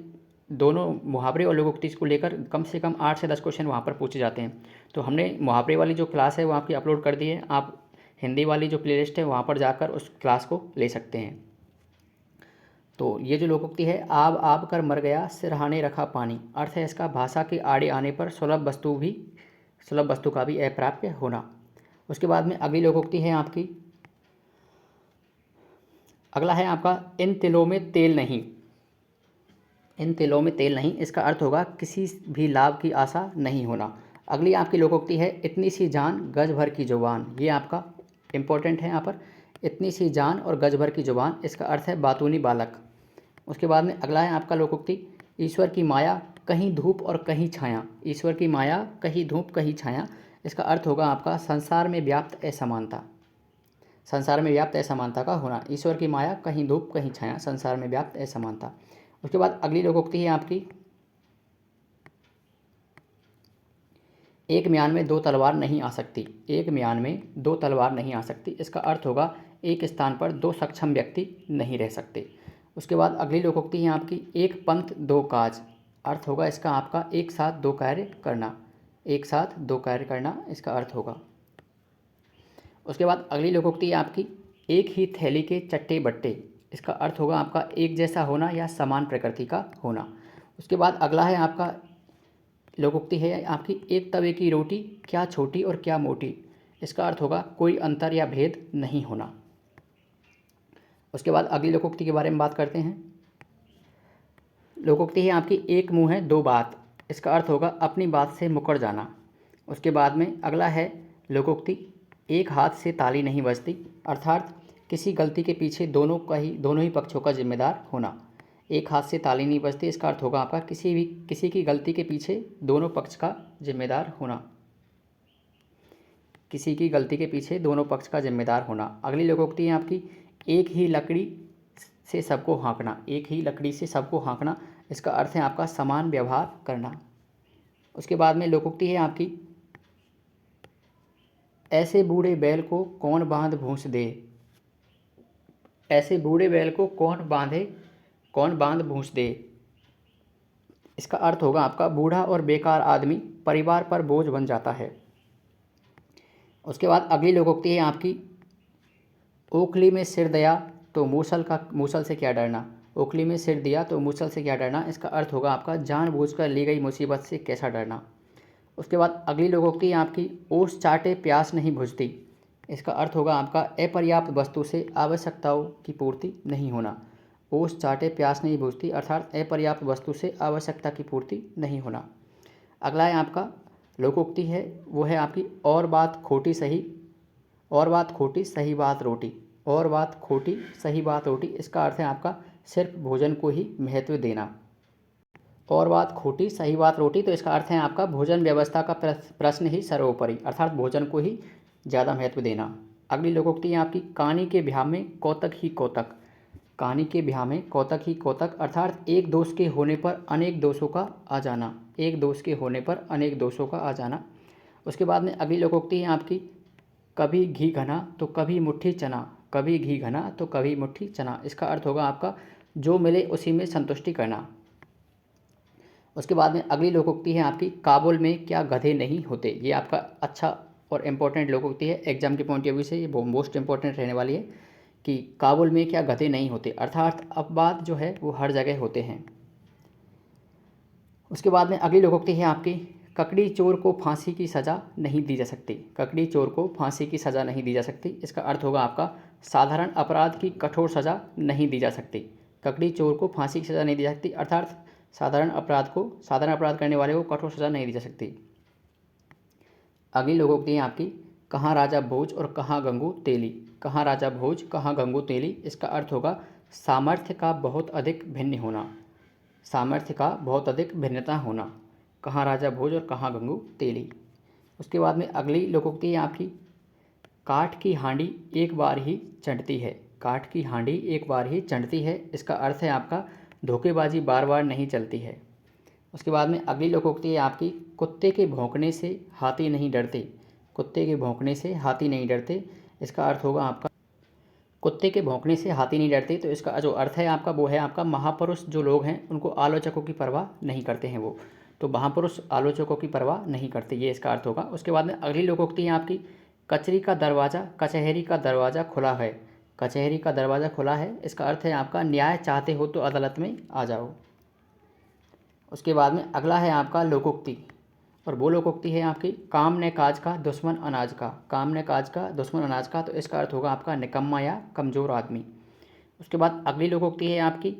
दोनों मुहावरे और लोकोक्ति को लेकर कम से कम 8 से 10 क्वेश्चन वहाँ पर पूछे जाते हैं। तो हमने मुहावरे वाली जो क्लास है वो आपकी अपलोड कर दी है, आप हिंदी वाली जो प्लेलिस्ट है वहाँ पर जाकर उस क्लास को ले सकते हैं। तो ये जो लोकोक्ति है, आब आब कर मर गया सिरहाने रखा पानी, अर्थ है इसका भाषा के आड़े आने पर सुलभ वस्तु का भी अप्राप्य होना। उसके बाद में अगली लोकोक्ति है आपकी, अगला है आपका, इन तिलों में तेल नहीं। इन तिलों में तेल नहीं, इसका अर्थ होगा किसी भी लाभ की आशा नहीं होना। अगली आपकी लोकोक्ति है, इतनी सी जान गज भर की जुबान। ये आपका इम्पोर्टेंट है यहाँ पर, इतनी सी जान और गज भर की जुबान, इसका अर्थ है बातूनी बालक। उसके बाद में अगला है आपका लोकोक्ति, ईश्वर की माया कहीं धूप और कहीं छाया। ईश्वर की माया कहीं धूप कहीं छाया, इसका अर्थ होगा आपका संसार में व्याप्त असमानता। संसार में व्याप्त असमानता का होना। ईश्वर की माया कहीं धूप कहीं छाया, संसार में व्याप्त असमानता। उसके बाद अगली लोकोक्ति है आपकी, एक म्यान में 2 तलवार नहीं आ सकती। एक म्यान में 2 तलवार नहीं आ सकती, इसका अर्थ होगा एक स्थान पर 2 सक्षम व्यक्ति नहीं रह सकते। उसके बाद अगली लोकोक्ति है आपकी, एक पंथ 2 काज। अर्थ होगा इसका आपका एक साथ 2 कार्य करना। एक साथ 2 कार्य करना इसका अर्थ होगा। उसके बाद अगली लोकोक्ति है आपकी, एक ही थैली के चट्टे बट्टे। इसका अर्थ होगा आपका एक जैसा होना या समान प्रकृति का होना। उसके बाद अगला है आपका लोकोक्ति है आपकी, एक तवे की रोटी क्या छोटी और क्या मोटी। इसका अर्थ होगा कोई अंतर या भेद नहीं होना। उसके बाद अगली लोकोक्ति के बारे में बात करते हैं। लोकोक्ति है आपकी एक मुंह है दो बात। इसका अर्थ होगा अपनी बात से मुकर जाना। उसके बाद में अगला है लोकोक्ति एक हाथ से ताली नहीं बजती, अर्थात किसी गलती के पीछे दोनों ही पक्षों का जिम्मेदार होना। एक हाथ से ताली नहीं बजती, इसका अर्थ होगा आपका किसी की गलती के पीछे दोनों पक्ष का जिम्मेदार होना। किसी की गलती के पीछे दोनों पक्ष का जिम्मेदार होना। अगली लोकोक्ति है आपकी एक ही लकड़ी से सबको हाँकना। एक ही लकड़ी से सबको हाँकना, इसका अर्थ है आपका समान व्यवहार करना। उसके बाद में लोकोक्ति है आपकी ऐसे बूढ़े बैल को कौन बांध भूंस दे। ऐसे बूढ़े बैल को कौन बांध भूंस दे। इसका अर्थ होगा आपका बूढ़ा और बेकार आदमी परिवार पर बोझ बन जाता है। उसके बाद अगली लोकोक्ति है आपकी ओखली में सिर दिया तो मूसल से क्या डरना। ओखली में सिर दिया तो मूसल से क्या डरना, इसका अर्थ होगा आपका जानबूझकर ली गई मुसीबत से कैसा डरना। उसके बाद अगली लोकोक्ति है आपकी ओस चाटे प्यास नहीं बुझती। इसका अर्थ होगा आपका अपर्याप्त वस्तु से आवश्यकताओं की पूर्ति नहीं होना। ओस चाटे प्यास नहीं बुझती, अर्थात अपर्याप्त वस्तु से आवश्यकता की पूर्ति नहीं होना। अगला है आपका लोकोक्ति है वो है आपकी और बात खोटी सही बात रोटी। और बात खोटी सही बात रोटी, इसका अर्थ है आपका सिर्फ भोजन को ही महत्व देना। और बात खोटी सही बात रोटी, तो इसका अर्थ है आपका भोजन व्यवस्था का प्रश्न ही सर्वोपरि, अर्थात भोजन को ही ज़्यादा महत्व देना। अगली लोकोक्ति है आपकी कानी के ब्याह में कौतक ही कौतक। कानी के ब्याह में कौतक ही कौतक, अर्थात एक दोष के होने पर अनेक दोषों का आ जाना। एक दोष के होने पर अनेक दोषों का आ जाना। उसके बाद में अगली लोकोक्ति है आपकी कभी घी घना तो कभी मुट्ठी चना। कभी घी घना तो कभी मुट्ठी चना, इसका अर्थ होगा आपका जो मिले उसी में संतुष्टि करना। उसके बाद में अगली लोकोक्ति है आपकी काबुल में क्या गधे नहीं होते। ये आपका अच्छा और इम्पोर्टेंट लोकोक्ति है, एग्जाम के पॉइंट ऑफ व्यू से ये मोस्ट इंपॉर्टेंट रहने वाली है कि काबुल में क्या गधे नहीं होते, अर्थात अपवाद जो है वो हर जगह होते हैं। उसके बाद में अगली लोकोक्ति है आपकी ककड़ी चोर को फांसी की सज़ा नहीं दी जा सकती। ककड़ी चोर को फांसी की सज़ा नहीं दी जा सकती, इसका अर्थ होगा आपका साधारण अपराध की कठोर सज़ा नहीं दी जा सकती। ककड़ी चोर को फांसी की सज़ा नहीं दी जा सकती, अर्थात साधारण अपराध करने वाले को कठोर सज़ा नहीं दी जा सकती। अगली लोकोक्ति है आपकी कहाँ राजा भोज और कहाँ गंगू तेली। कहाँ राजा भोज कहाँ गंगू तेली, इसका अर्थ होगा सामर्थ्य का बहुत अधिक भिन्न होना। सामर्थ्य का बहुत अधिक भिन्नता होना। कहाँ राजा भोज और कहाँ गंगू तेली। उसके बाद में अगली लोकोक्ति है आपकी काठ की हांडी एक बार ही चढ़ती है। काठ की हांडी एक बार ही चढ़ती है, इसका अर्थ है आपका धोखेबाजी बार बार नहीं चलती है। उसके बाद में अगली लोकोक्ति है आपकी कुत्ते के भौंकने से हाथी नहीं डरते। कुत्ते के भौंकने से हाथी नहीं डरते, इसका अर्थ होगा आपका कुत्ते के भौंकने से हाथी नहीं डरते, तो इसका जो अर्थ है आपका वो है आपका महापुरुष जो लोग हैं उनको आलोचकों की परवाह नहीं करते हैं वो, तो महापुरुष आलोचकों की परवाह नहीं करते, ये इसका अर्थ होगा। उसके बाद में अगली लोकोक्ति है आपकी कचहरी का दरवाज़ा खुला है। कचहरी का दरवाज़ा खुला है, इसका अर्थ है आपका न्याय चाहते हो तो अदालत में आ जाओ। उसके बाद में अगला है आपका लोकोक्ति, और वो लोकोक्ति है आपकी काम ने काज का दुश्मन अनाज का। काम ने काज का दुश्मन अनाज का, तो इसका अर्थ होगा आपका निकम्मा या कमज़ोर आदमी। उसके बाद अगली लोकोक्ति है आपकी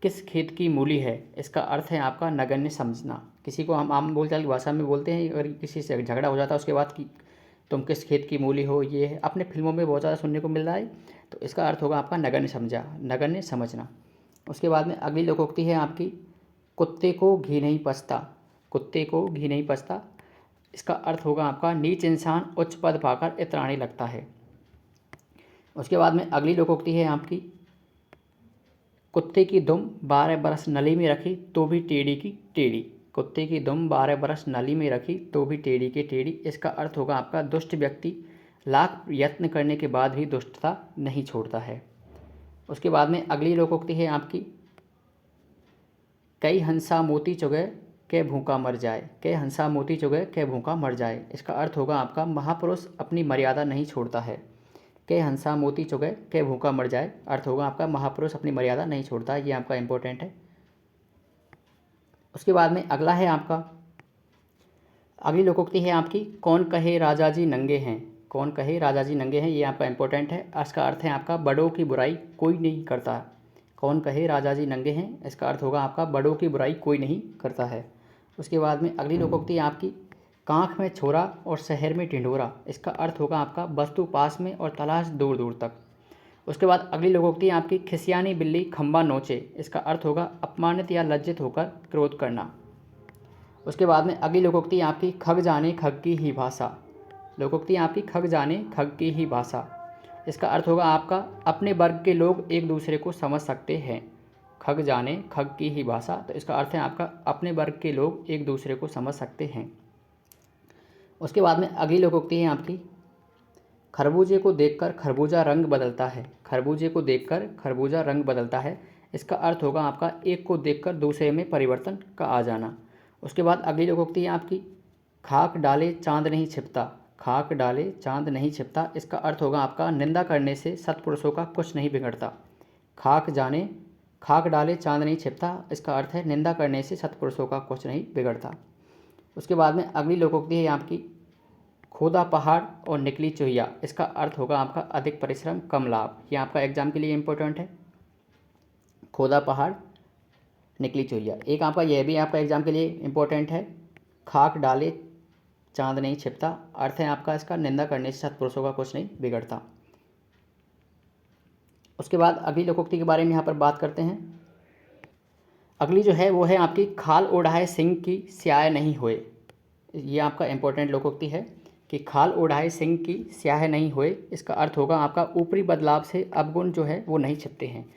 किस खेत की मूली है। इसका अर्थ है आपका नगण्य समझना। किसी को हम आम बोलचाल की भाषा में बोलते हैं, अगर किसी से झगड़ा हो जाता है उसके बाद कि तुम किस खेत की मूली हो, ये है अपने फिल्मों में बहुत ज़्यादा सुनने को मिल रहा है, तो इसका अर्थ होगा आपका नगण्य समझना। उसके बाद में अगली लोकोक्ति है आपकी कुत्ते को घी नहीं पचता। कुत्ते को घी नहीं पचता, इसका अर्थ होगा आपका नीच इंसान उच्च पद पाकर इतराने लगता है। उसके बाद में अगली लोकोक्ति है आपकी कुत्ते की दुम 12 बरस नली में रखी तो भी टेढ़ी की टेढ़ी। कुत्ते की दुम 12 बरस नली में रखी तो भी टेढ़ी की टेढ़ी, इसका अर्थ होगा आपका दुष्ट व्यक्ति लाख यत्न करने के बाद भी दुष्टता नहीं छोड़ता है। उसके बाद में अगली लोकोक्ति है आपकी कई हंसा मोती चुगे के भूखा मर जाए। कई हंसा मोती चुगे के भूखा मर जाए, इसका अर्थ होगा आपका महापुरुष अपनी मर्यादा नहीं छोड़ता है। के हंसा मोती चुगे के भूखा मर जाए, अर्थ होगा आपका महापुरुष अपनी मर्यादा नहीं छोड़ता, ये आपका इंपॉर्टेंट है। उसके बाद में अगला है आपका अगली लोकोक्ति है आपकी, कौन कहे राजा जी नंगे हैं। कौन कहे राजा जी नंगे हैं, ये आपका इंपॉर्टेंट है। इसका अर्थ है आपका, बड़ों की बुराई कोई नहीं करता। कौन कहे राजा जी नंगे हैं, इसका अर्थ होगा आपका, बड़ों की बुराई कोई नहीं करता है। उसके बाद में अगली लोकोक्ति है आपकी, कांख में छोरा और शहर में ढिंढोरा। इसका अर्थ होगा आपका, वस्तु पास में और तलाश दूर दूर तक। उसके बाद अगली लोकोक्ति है आपकी, खिसियानी बिल्ली खंबा नोचे। इसका अर्थ होगा, अपमानित या लज्जित होकर क्रोध करना। उसके बाद में अगली लोकोक्ति है आपकी, खग जाने खग की ही भाषा। लोकोक्ति है आपकी, खग जाने खग की ही भाषा। इसका अर्थ होगा आपका, अपने वर्ग के लोग एक दूसरे को समझ सकते हैं। खग जाने खग की ही भाषा, तो इसका अर्थ है आपका, अपने वर्ग के लोग एक दूसरे को समझ सकते हैं। उसके बाद में अगली लोकोक्ति है आपकी, खरबूजे को देखकर खरबूजा रंग बदलता है। खरबूजे को देखकर खरबूजा रंग बदलता है। इसका अर्थ होगा आपका, एक को देखकर दूसरे में परिवर्तन का आ जाना। उसके बाद अगली लोकोक्ति है आपकी, खाक डाले चांद नहीं छिपता। खाक डाले चांद नहीं छिपता। इसका अर्थ होगा आपका, निंदा करने से सत्पुरुषों का कुछ नहीं बिगड़ता। खाक डाले चांद नहीं छिपता। इसका अर्थ है, निंदा करने से सत्पुरुषों का कुछ नहीं बिगड़ता। उसके बाद में अगली लोकोक्ति है आपकी, खोदा पहाड़ और निकली चुहिया। इसका अर्थ होगा आपका, अधिक परिश्रम कम लाभ। ये आपका एग्जाम के लिए इंपॉर्टेंट है, खोदा पहाड़ निकली चुहिया। एक आपका यह भी आपका एग्जाम के लिए इंपॉर्टेंट है, खाक डाले चांद नहीं छिपता। अर्थ है आपका इसका, निंदा करने से सत्पुरुषों का कुछ नहीं बिगड़ता। उसके बाद अगली लोकोक्ति के बारे में यहाँ पर बात करते हैं। अगली जो है वो है आपकी, खाल ओढ़ाए सिंह की स्याह नहीं होए। ये आपका इंपॉर्टेंट लोकोक्ति है कि खाल ओढ़ाए सिंह की स्याह नहीं होए। इसका अर्थ होगा आपका, ऊपरी बदलाव से अवगुण जो है वो नहीं छिपते हैं।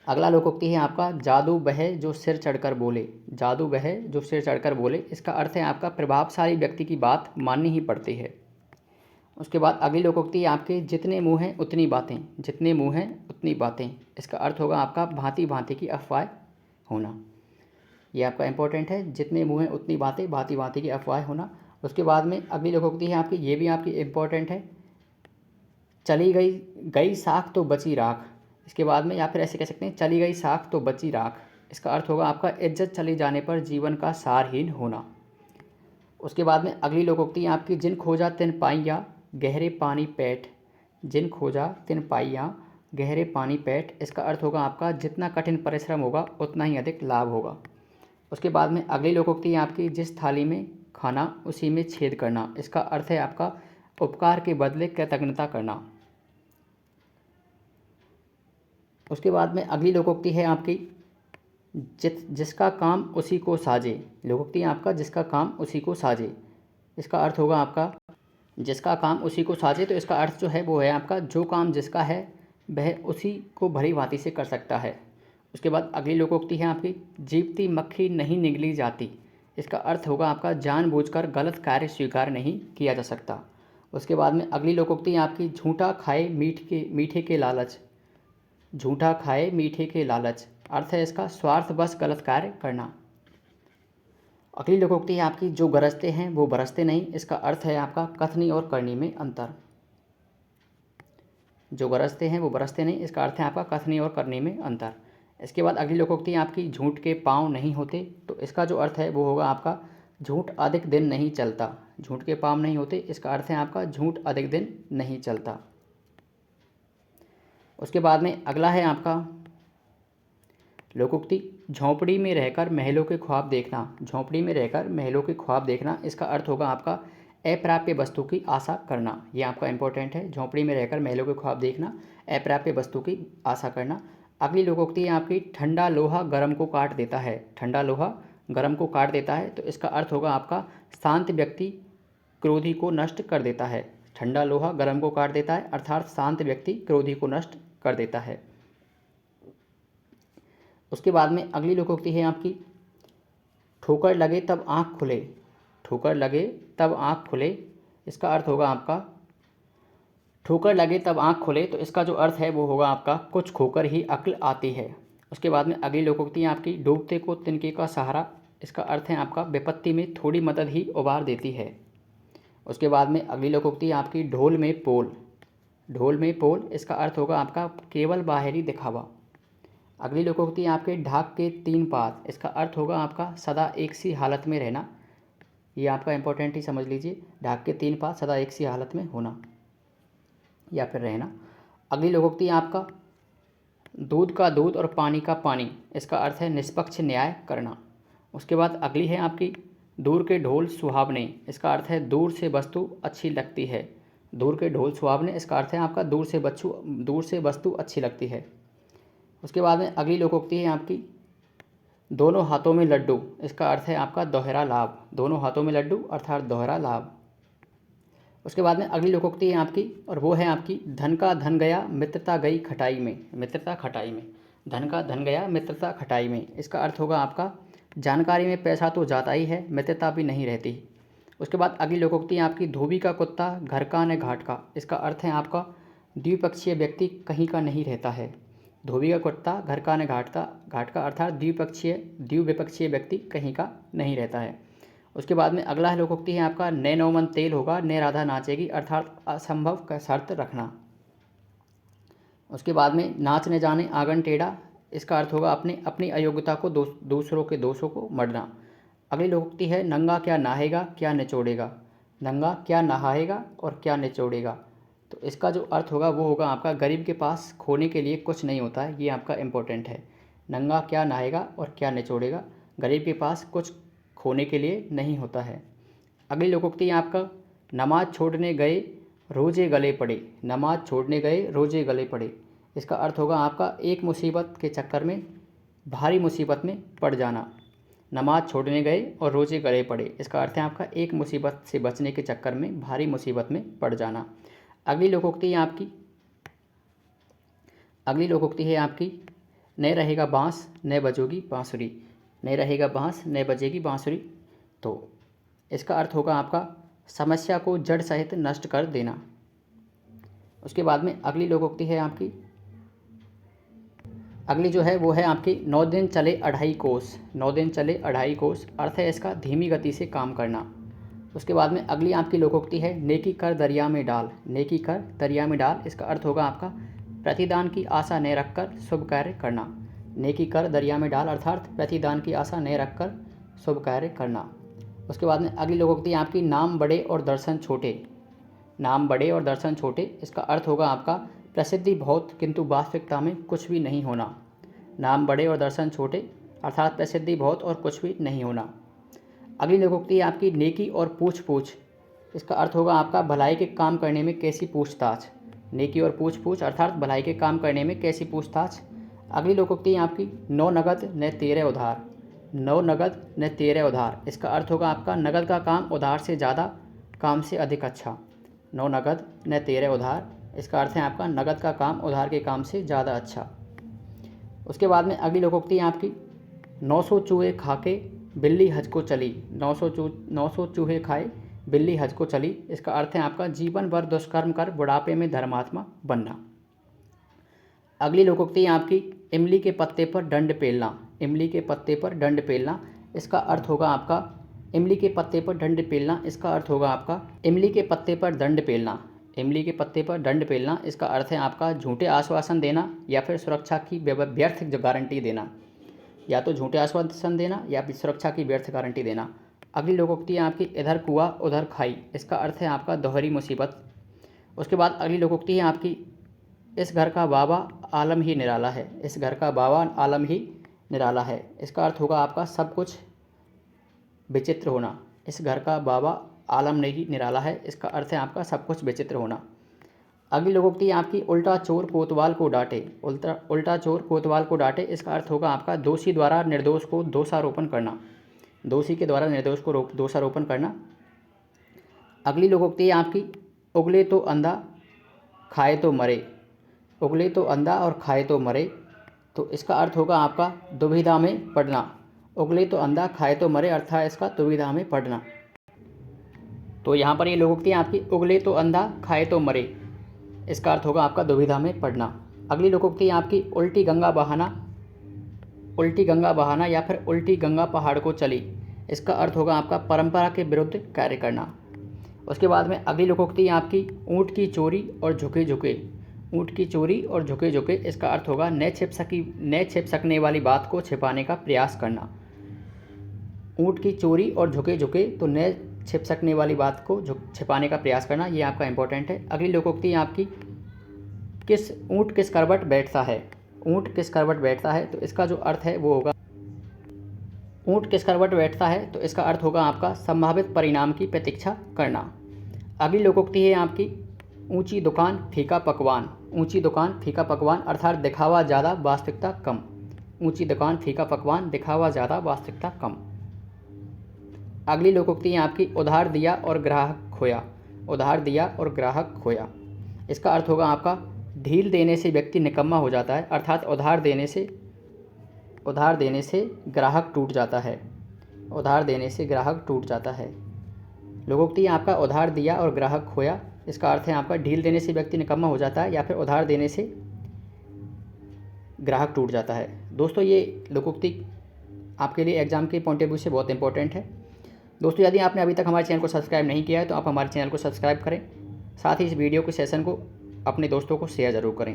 अगला लोकोक्ति है आपका, जादू बहे जो सिर चढ़कर बोले। जादू बहे जो सिर चढ़कर बोले। इसका अर्थ है आपका, प्रभावशाली व्यक्ति की बात माननी ही पड़ती है। उसके बाद अगली लोकोक्ति है आपके, जितने मुँह हैं उतनी बातें। जितने मुँह हैं उतनी बातें। इसका अर्थ होगा आपका, भांति भांति की अफवाह होना। ये आपका इंपॉर्टेंट है, जितने मुँह हैं उतनी बातें, भांति भांति की अफवाह होना। उसके बाद में अगली लोकोक्ति है आपकी, ये भी आपकी इंपॉर्टेंट है, चली गई गई साख तो बची राख। इसके बाद में या फिर ऐसे कह सकते हैं, चली गई साख तो बची राख। इसका अर्थ होगा आपका, इज्जत चली जाने पर जीवन का सारहीन होना। उसके बाद में अगली लोकोक्ति आपकी, जिन खोजा तिन पाइया गहरे पानी पैठ। जिन खोजा तिन पाइया गहरे पानी पैठ। इसका अर्थ होगा आपका, जितना कठिन परिश्रम होगा उतना ही अधिक लाभ होगा। उसके बाद में अगली लोकोक्ति आपकी, जिस थाली में खाना उसी में छेद करना। इसका अर्थ है आपका, उपकार के बदले कृतज्ञता करना। उसके बाद में अगली लोकोक्ति है आपकी, जिसका काम उसी को साजे। लोकोक्ति आपका, जिसका काम उसी को साजे। इसका अर्थ होगा आपका, जिसका काम उसी को साजे। तो इसका अर्थ जो है वो है आपका, जो काम जिसका है वह उसी को भली भांति से कर सकता है। उसके बाद अगली लोकोक्ति है आपकी, जीवती मक्खी नहीं निगली जाती। इसका अर्थ होगा आपका, जानबूझकर गलत कार्य स्वीकार नहीं किया जा सकता। उसके बाद में अगली लोकोक्ति आपकी, झूठा खाए मीठे के लालच। झूठा खाए मीठे के लालच। अर्थ है इसका, स्वार्थवश गलत कार्य करना। अगली लोकोक्ति है आपकी, जो गरजते हैं वो बरसते नहीं। इसका अर्थ है आपका, कथनी और करनी में अंतर। जो गरजते हैं वो बरसते नहीं। इसका अर्थ है आपका, कथनी और करनी में अंतर। इसके बाद अगली लोकोक्ति आपकी, झूठ के पाँव नहीं होते। तो इसका जो अर्थ है वो होगा आपका, झूठ अधिक दिन नहीं चलता। झूठ के पाँव नहीं होते। इसका अर्थ है आपका, झूठ अधिक दिन नहीं चलता। उसके बाद में अगला है आपका लोकोक्ति, झोंपड़ी में रहकर महलों के ख्वाब देखना। झोंपड़ी में रहकर महलों के ख्वाब देखना। इसका अर्थ होगा आपका, अप्राप्य वस्तु की आशा करना। ये आपका इंपॉर्टेंट है, झोंपड़ी में रहकर महलों के ख्वाब देखना, अप्राप्य वस्तु की आशा करना। अगली लोकोक्ति है आपकी, ठंडा लोहा गर्म को काट देता है। ठंडा लोहा गर्म को काट देता है। तो इसका अर्थ होगा आपका, शांत व्यक्ति क्रोधी को नष्ट कर देता है। ठंडा लोहा गर्म को काट देता है, अर्थात शांत व्यक्ति क्रोधी को नष्ट कर देता है। उसके बाद में अगली लोकोक्ति है आपकी, ठोकर लगे तब आँख खुले। ठोकर लगे तब आँख खुले। इसका अर्थ होगा आपका, ठोकर लगे तब आँख खुले। तो इसका जो अर्थ है वो होगा आपका, कुछ खोकर ही अक्ल आती है। उसके बाद में अगली लोकोक्ति है आपकी, डूबते को तिनके का सहारा। इसका अर्थ है आपका, विपत्ति में थोड़ी मदद ही उबार देती है। उसके बाद में अगली लोकोक्ति है आपकी, ढोल में पोल। ढोल में पोल। इसका अर्थ होगा आपका, केवल बाहरी दिखावा। अगली लोकोक्ति आपके, ढाक के तीन पात। इसका अर्थ होगा आपका, सदा एक सी हालत में रहना। ये आपका इंपॉर्टेंट ही समझ लीजिए। ढाक के 3 पास सदा एक सी हालत में होना या फिर रहना। अगली लोकोक्ति है आपका दूध का दूध और पानी का पानी, इसका अर्थ है निष्पक्ष न्याय करना। उसके बाद अगली है आपकी दूर के ढोल सुहावने, इसका अर्थ है दूर से वस्तु अच्छी लगती है। दूर के ढोल सुहावने, इसका अर्थ है आपका दूर से वस्तु अच्छी लगती है। उसके बाद में अगली लोकोक्ति है आपकी दोनों हाथों में लड्डू, इसका अर्थ है आपका दोहरा लाभ। दोनों हाथों में लड्डू अर्थात दोहरा लाभ। उसके बाद में अगली लोकोक्ति है आपकी, और वो है आपकी धन का धन गया मित्रता गई खटाई में। मित्रता खटाई में, धन का धन गया मित्रता खटाई में, इसका अर्थ होगा आपका जानकारी में पैसा तो जाता ही है, मित्रता भी नहीं रहती। उसके बाद अगली लोकोक्ति है आपकी धोबी का कुत्ता घर का न घाट का, इसका अर्थ है आपका द्विपक्षीय व्यक्ति कहीं का नहीं रहता है। धोबी का कुत्ता घर का न घाट का अर्थात द्विपक्षीय व्यक्ति कहीं का नहीं रहता है। उसके बाद में अगला है लोकोक्ति है आपका न नौमन तेल होगा न राधा नाचेगी, अर्थात असंभव का शर्त रखना। उसके बाद में नाच न जाने आंगन टेढ़ा, इसका अर्थ होगा अपनी अयोग्यता को दूसरों के दोषों को मढ़ना। अगली लोकोक्ति है नंगा क्या नहाएगा क्या निचोड़ेगा। नंगा क्या नहाएगा और क्या निचोड़ेगा, तो इसका जो अर्थ होगा वो होगा आपका गरीब के पास खोने के लिए कुछ नहीं होता है। ये आपका इम्पोर्टेंट है। नंगा क्या नहाएगा और क्या निचोड़ेगा, गरीब के पास कुछ खोने के लिए नहीं होता है। अगली लोकोक्ति है आपका नमाज छोड़ने गए रोजे गले पड़े। नमाज छोड़ने गए रोजे गले पड़े, इसका अर्थ होगा आपका एक मुसीबत के चक्कर में भारी मुसीबत में पड़ जाना। नमाज छोड़ने गए और रोजे गले पड़े, इसका अर्थ है आपका एक मुसीबत से बचने के चक्कर में भारी मुसीबत में पड़ जाना। अगली लोकोक्ति है आपकी न रहेगा बांस न बजोगी बांसुरी। न रहेगा बांस न बजेगी बांसुरी, तो इसका अर्थ होगा आपका समस्या को जड़ सहित नष्ट कर देना। उसके बाद में अगली लोकोक्ति है आपकी, अगली जो है वो है आपकी 9 दिन चले 2.5 कोस। 9 दिन चले 2.5 कोस, अर्थ है इसका धीमी गति से काम करना। उसके बाद में अगली आपकी लोकोक्ति है नेकी कर दरिया में डाल। नेकी कर दरिया में डाल, इसका अर्थ होगा आपका प्रतिदान की आशा न रखकर शुभ कार्य करना। नेकी कर दरिया में डाल अर्थात प्रतिदान की आशा न रखकर शुभ कार्य करना। उसके बाद में अगली लोकोक्ति आपकी नाम बड़े और दर्शन छोटे। नाम बड़े और दर्शन छोटे, इसका अर्थ होगा आपका प्रसिद्धि बहुत किंतु वास्तविकता में कुछ भी नहीं होना। नाम बड़े और दर्शन छोटे अर्थात प्रसिद्धि बहुत और कुछ भी नहीं होना। अगली लोकोक्ति है आपकी नेकी और पूछ पूछ, इसका अर्थ होगा आपका भलाई के काम करने में कैसी पूछताछ। नेकी और पूछ पूछ अर्थात भलाई के काम करने में कैसी पूछताछ। अगली लोकोक्ति है आपकी 9 नगद न 13 उधार। 9 नगद न 13 उधार, इसका अर्थ होगा आपका नगद का काम उधार से ज़्यादा काम से अधिक अच्छा। 9 नगद न 13 उधार, इसका अर्थ है आपका नगद का काम उधार के काम से ज़्यादा अच्छा। उसके बाद में अगली लोकोक्ति है आपकी 900 चूहे खा के बिल्ली हज को चली। 900 चूहे खाए बिल्ली हज को चली, इसका अर्थ है आपका जीवन भर दुष्कर्म कर बुढ़ापे में धर्मात्मा बनना। अगली लोकोक्ति है आपकी इमली के पत्ते पर दंड पेलना। इमली के पत्ते पर दंड पेलना, इसका अर्थ होगा आपका इमली के पत्ते पर दंड पेलना, इसका अर्थ होगा आपका इमली के पत्ते पर दंड पेलना। इमली के पत्ते पर दंड पेलना, इसका अर्थ है आपका झूठे आश्वासन देना या फिर सुरक्षा की व्यर्थ गारंटी देना। या तो झूठे आश्वासन देना या फिर सुरक्षा की व्यर्थ गारंटी देना। अगली लोकोक्ति है आपकी इधर कुआं उधर खाई, इसका अर्थ है आपका दोहरी मुसीबत। उसके बाद अगली लोकोक्ति है आपकी इस घर का बाबा आलम ही निराला है। इस घर का बाबा आलम ही निराला है, इसका अर्थ होगा आपका सब कुछ विचित्र होना। इस घर का बाबा आलम नहीं निराला है, इसका अर्थ है आपका सब कुछ विचित्र होना। अगली लोकोक्ति आपकी उल्टा चोर कोतवाल को डांटे। उल्टा चोर कोतवाल को डांटे, इसका अर्थ होगा आपका दोषी द्वारा निर्दोष को दोषारोपण करना। दोषी के द्वारा निर्दोष को दोषारोपण करना। अगली लोकोक्ति आपकी उगले तो अंधा खाए तो मरे। उगले तो अंधा और खाए तो मरे, तो इसका अर्थ होगा आपका दुविधा में पड़ना। उगले तो अंधा खाए तो मरे अर्थात इसका दुविधा में पड़ना। तो यहाँ पर ये लोकोक्ति आपकी उगले तो अंधा खाए तो मरे, इसका अर्थ होगा आपका दुविधा में पड़ना। अगली लोकोक्ति आपकी उल्टी गंगा बहाना या फिर उल्टी गंगा पहाड़ को चली, इसका अर्थ होगा आपका परंपरा के विरुद्ध कार्य करना। उसके बाद में अगली लोकोक्ति आपकी ऊँट की चोरी और झुके झुके। ऊँट की चोरी और झुके झुके, इसका अर्थ होगा न छिप सकने वाली बात को छिपाने का प्रयास करना। ऊँट की चोरी और झुके झुके, तो न छिप सकने वाली बात को छिपाने का प्रयास करना, ये आपका इम्पोर्टेंट है। अगली लोकोक्ति है आपकी ऊँट किस करवट बैठता है। ऊँट किस करवट बैठता है, तो इसका जो अर्थ है वो होगा, ऊँट किस करवट बैठता है तो इसका अर्थ होगा आपका संभावित परिणाम की प्रतीक्षा करना। अगली लोकोक्ति है आपकी ऊंची दुकान फीका पकवान। ऊंची दुकान फीका पकवान अर्थात दिखावा ज़्यादा वास्तविकता कम। ऊंची दुकान फीका पकवान, दिखावा ज़्यादा वास्तविकता कम। अगली लोकोक्ति है आपकी उधार दिया और ग्राहक खोया। उधार दिया और ग्राहक खोया, इसका अर्थ होगा आपका ढील देने से व्यक्ति निकम्मा हो जाता है, अर्थात उधार देने से ग्राहक टूट जाता है। उधार देने से ग्राहक टूट जाता है। लोकोक्ति आपका उधार दिया और ग्राहक खोया, इसका अर्थ है आपका ढील देने से व्यक्ति निकम्मा हो जाता है या फिर उधार देने से ग्राहक टूट जाता है। दोस्तों ये लोकोक्ति आपके लिए एग्जाम के पॉइंट ऑफ व्यू से बहुत इंपॉर्टेंट है। दोस्तों यदि आपने अभी तक हमारे चैनल को सब्सक्राइब नहीं किया है तो आप हमारे चैनल को सब्सक्राइब करें, साथ ही इस वीडियो के सेशन को अपने दोस्तों को शेयर ज़रूर करें।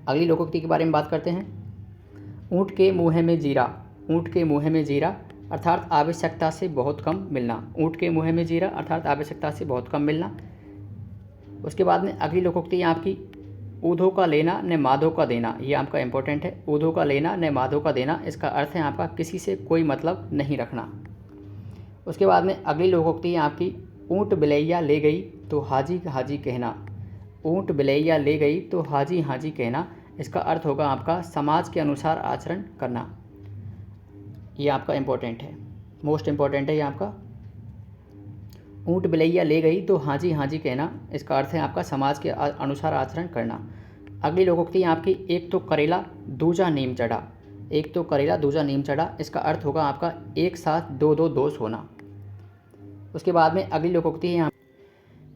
अगली लोकोक्ति के बारे में बात करते हैं। ऊँट के मुँह में जीरा। ऊँट के मुँह में जीरा अर्थात आवश्यकता से बहुत कम मिलना। ऊँट के मुँह में जीरा अर्थात आवश्यकता से बहुत कम मिलना। उसके बाद में अगली लोकोक्ति आपकी ऊधो का लेना न माधो का देना। ये आपका इंपॉर्टेंट है। ऊधो का लेना न माधो का देना, इसका अर्थ है आपका किसी से कोई मतलब नहीं रखना। उसके बाद में अगली लोकोक्ति है आपकी ऊँट बिलैया ले गई तो हाजी हाजी कहना। ऊँट बिलैया ले गई तो हाजी हाजी कहना, इसका अर्थ होगा आपका समाज के अनुसार आचरण करना। ये आपका इम्पोर्टेंट है, मोस्ट इम्पोर्टेंट है ये आपका। ऊँट बिलैया ले गई तो हाजी हाजी कहना, इसका अर्थ है आपका समाज के अनुसार आचरण करना। अगली लोकोक्ति आपकी एक तो करेला दूजा नीम चढ़ा। एक तो करेला दूजा नीम चढ़ा, इसका अर्थ होगा आपका एक साथ दो दो दोष होना। उसके बाद में अगली लोकोक्ति है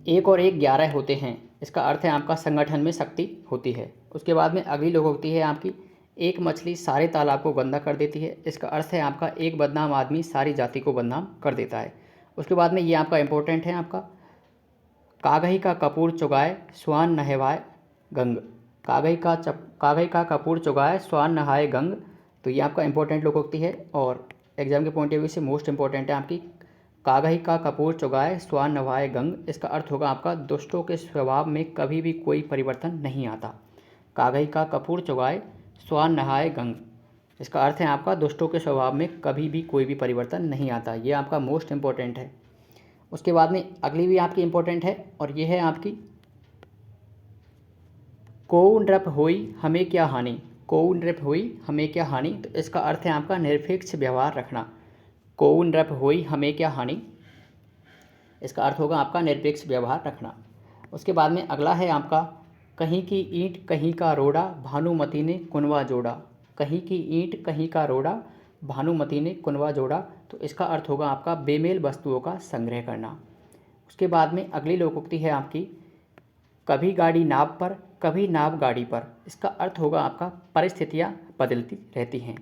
एक और एक 11 होते हैं, इसका अर्थ है आपका संगठन में शक्ति होती है। उसके बाद में अगली लोकोक्ति है आपकी एक मछली सारे तालाब को गंदा कर देती है, इसका अर्थ है आपका एक बदनाम आदमी सारी जाति को बदनाम कर देता है। उसके बाद में ये आपका इम्पोर्टेंट है आपका कागही का कपूर चुगाए स्वान नहवाए गंग। कागही का कपूर चुगाए स्वान नहाए गंग, तो ये आपका इम्पोर्टेंट लोकोक्ति है और एग्जाम के पॉइंट ऑफ व्यू से मोस्ट इम्पोर्टेंट है आपकी कागही का कपूर चुगाए स्वान नहाए गंग। इसका अर्थ होगा आपका दुष्टों के स्वभाव में कभी भी कोई परिवर्तन नहीं आता। कागही का कपूर चुगाए स्वान नहाए गंग, इसका अर्थ है आपका दुष्टों के स्वभाव में कभी भी कोई भी परिवर्तन नहीं आता। ये आपका मोस्ट इम्पोर्टेंट है। उसके बाद में अगली भी आपकी इम्पोर्टेंट है और ये है आपकी को नृप होई हमें क्या हानि। को नृप होई हमें क्या हानि, तो इसका अर्थ है आपका निरपेक्ष व्यवहार रखना। को नृप होई हमें क्या हानि, इसका अर्थ होगा आपका निरपेक्ष व्यवहार रखना। उसके बाद में अगला है आपका कहीं की ईंट कहीं का रोड़ा भानुमति ने कुनवा जोड़ा। कहीं की ईंट कहीं का रोड़ा भानुमति ने कुनवा जोड़ा, तो इसका अर्थ होगा आपका बेमेल वस्तुओं का संग्रह करना। उसके बाद में अगली लोकोक्ति है आपकी कभी गाड़ी नाव पर कभी नाव गाड़ी पर, इसका अर्थ होगा आपका परिस्थितियाँ बदलती रहती हैं।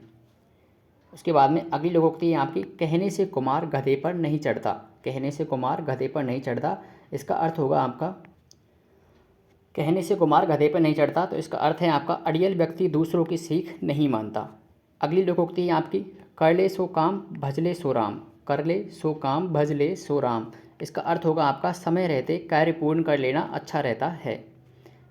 उसके बाद में अगली लोकोक्ति है आपकी कहने से कुमार गधे पर नहीं चढ़ता। कहने से कुमार गधे पर नहीं चढ़ता, इसका अर्थ होगा आपका कहने से कुमार गधे पर नहीं चढ़ता, तो इसका अर्थ है आपका अड़ियल व्यक्ति दूसरों की सीख नहीं मानता। अगली लोकोक्ति है आपकी कर ले सो काम भजले सो राम। कर ले सो काम भजले सो राम, इसका अर्थ होगा आपका समय रहते कार्य पूर्ण कर लेना अच्छा रहता है।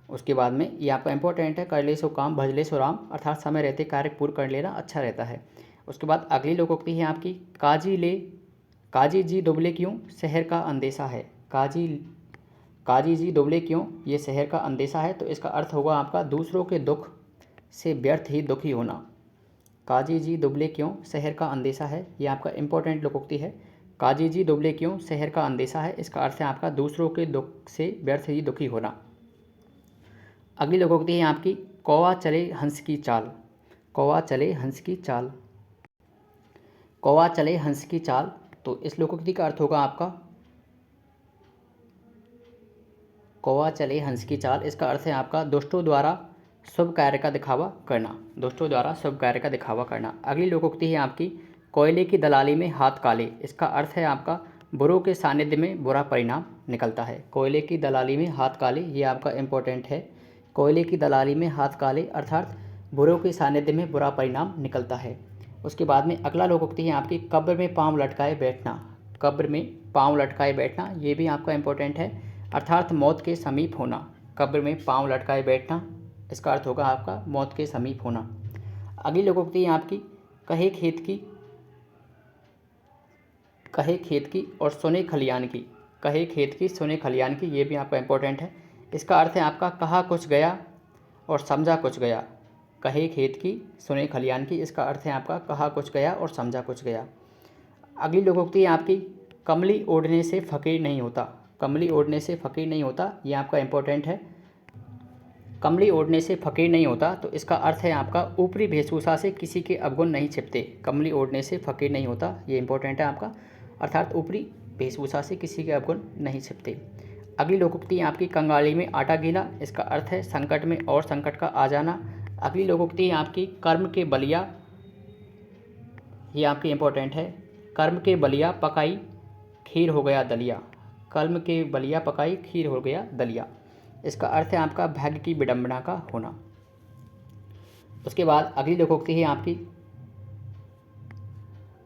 उसके बाद में ये आपका इंपॉर्टेंट है कर ले सो काम भजले सो राम, अर्थात समय रहते कार्य पूर्ण कर लेना अच्छा रहता है। उसके बाद अगली लोकोक्ति है आपकी काजी जी दुबले क्यों शहर का अंदेशा है। काजी जी दुबले क्यों ये शहर का अंदेशा है, तो इसका अर्थ होगा आपका दूसरों के दुख से व्यर्थ ही दुखी होना। काजी जी दुबले क्यों शहर का अंदेशा है, ये आपका इंपॉर्टेंट लोकोक्ति है। काजी जी दुबले क्यों शहर का अंदेशा है, इसका अर्थ है आपका दूसरों के दुख से व्यर्थ ही दुखी होना। अगली लोकोक्ति है आपकी कौवा चले हंस की चाल। कौवा चले हंस की चाल। कौवा चले हंस की चाल, तो इस लोकोक्ति का अर्थ होगा आपका कौवा चले हंस की चाल, इसका अर्थ है आपका दुष्टों द्वारा शुभ कार्य का दिखावा करना। दुष्टों द्वारा शुभ कार्य का दिखावा करना। अगली लोकोक्ति है आपकी कोयले की दलाली में हाथ काले, इसका अर्थ है आपका बुरों के सानिध्य में बुरा परिणाम निकलता है। कोयले की दलाली में हाथ काले, ये आपका इंपॉर्टेंट है। कोयले की दलाली में हाथ काले अर्थात बुरों के सानिध्य में बुरा परिणाम निकलता है। उसके बाद में अगला लोकोक्ति है आपकी कब्र में पाँव लटकाए बैठना। कब्र में पाँव लटकाए बैठना, ये भी आपका इम्पोर्टेंट है, अर्थात मौत के समीप होना। कब्र में पाँव लटकाए बैठना, इसका अर्थ होगा आपका मौत के समीप होना। अगली लोकोक्ति है आपकी कहे खेत की और सुने खलियान की। कहे खेत की सुने खलियान की, ये भी आपका इम्पोर्टेंट है। इसका अर्थ है आपका कहा कुछ गया और समझा कुछ गया। कहे खेत की सुने खलियान की, इसका अर्थ है आपका कहा कुछ गया और समझा कुछ गया। अगली लोकोक्ति है आपकी कमली ओढ़ने से फ़कीर नहीं होता। कमली ओढ़ने से फ़कीर नहीं होता, ये आपका इम्पोर्टेंट है। कमली ओढ़ने से फ़कीर नहीं होता, तो इसका अर्थ है आपका ऊपरी वेशभूषा से किसी के अवगुण नहीं छिपते। कमली ओढ़ने से फ़कीर नहीं होता, ये इंपॉर्टेंट है आपका, अर्थात ऊपरी वेशभूषा से किसी के अवगुण नहीं छिपते। अगली लोकोक्ति है आपकी कंगाली में आटा गीला। इसका अर्थ है संकट में और संकट का आ जाना। अगली लोकोक्ति है आपकी कर्म के बलिया, ये आपकी इंपॉर्टेंट है। कर्म के बलिया पकाई खीर हो गया दलिया। कर्म के बलिया पकाई खीर हो गया दलिया, इसका अर्थ है आपका भाग्य की विडंबना का होना। उसके बाद अगली लोकोक्ति है आपकी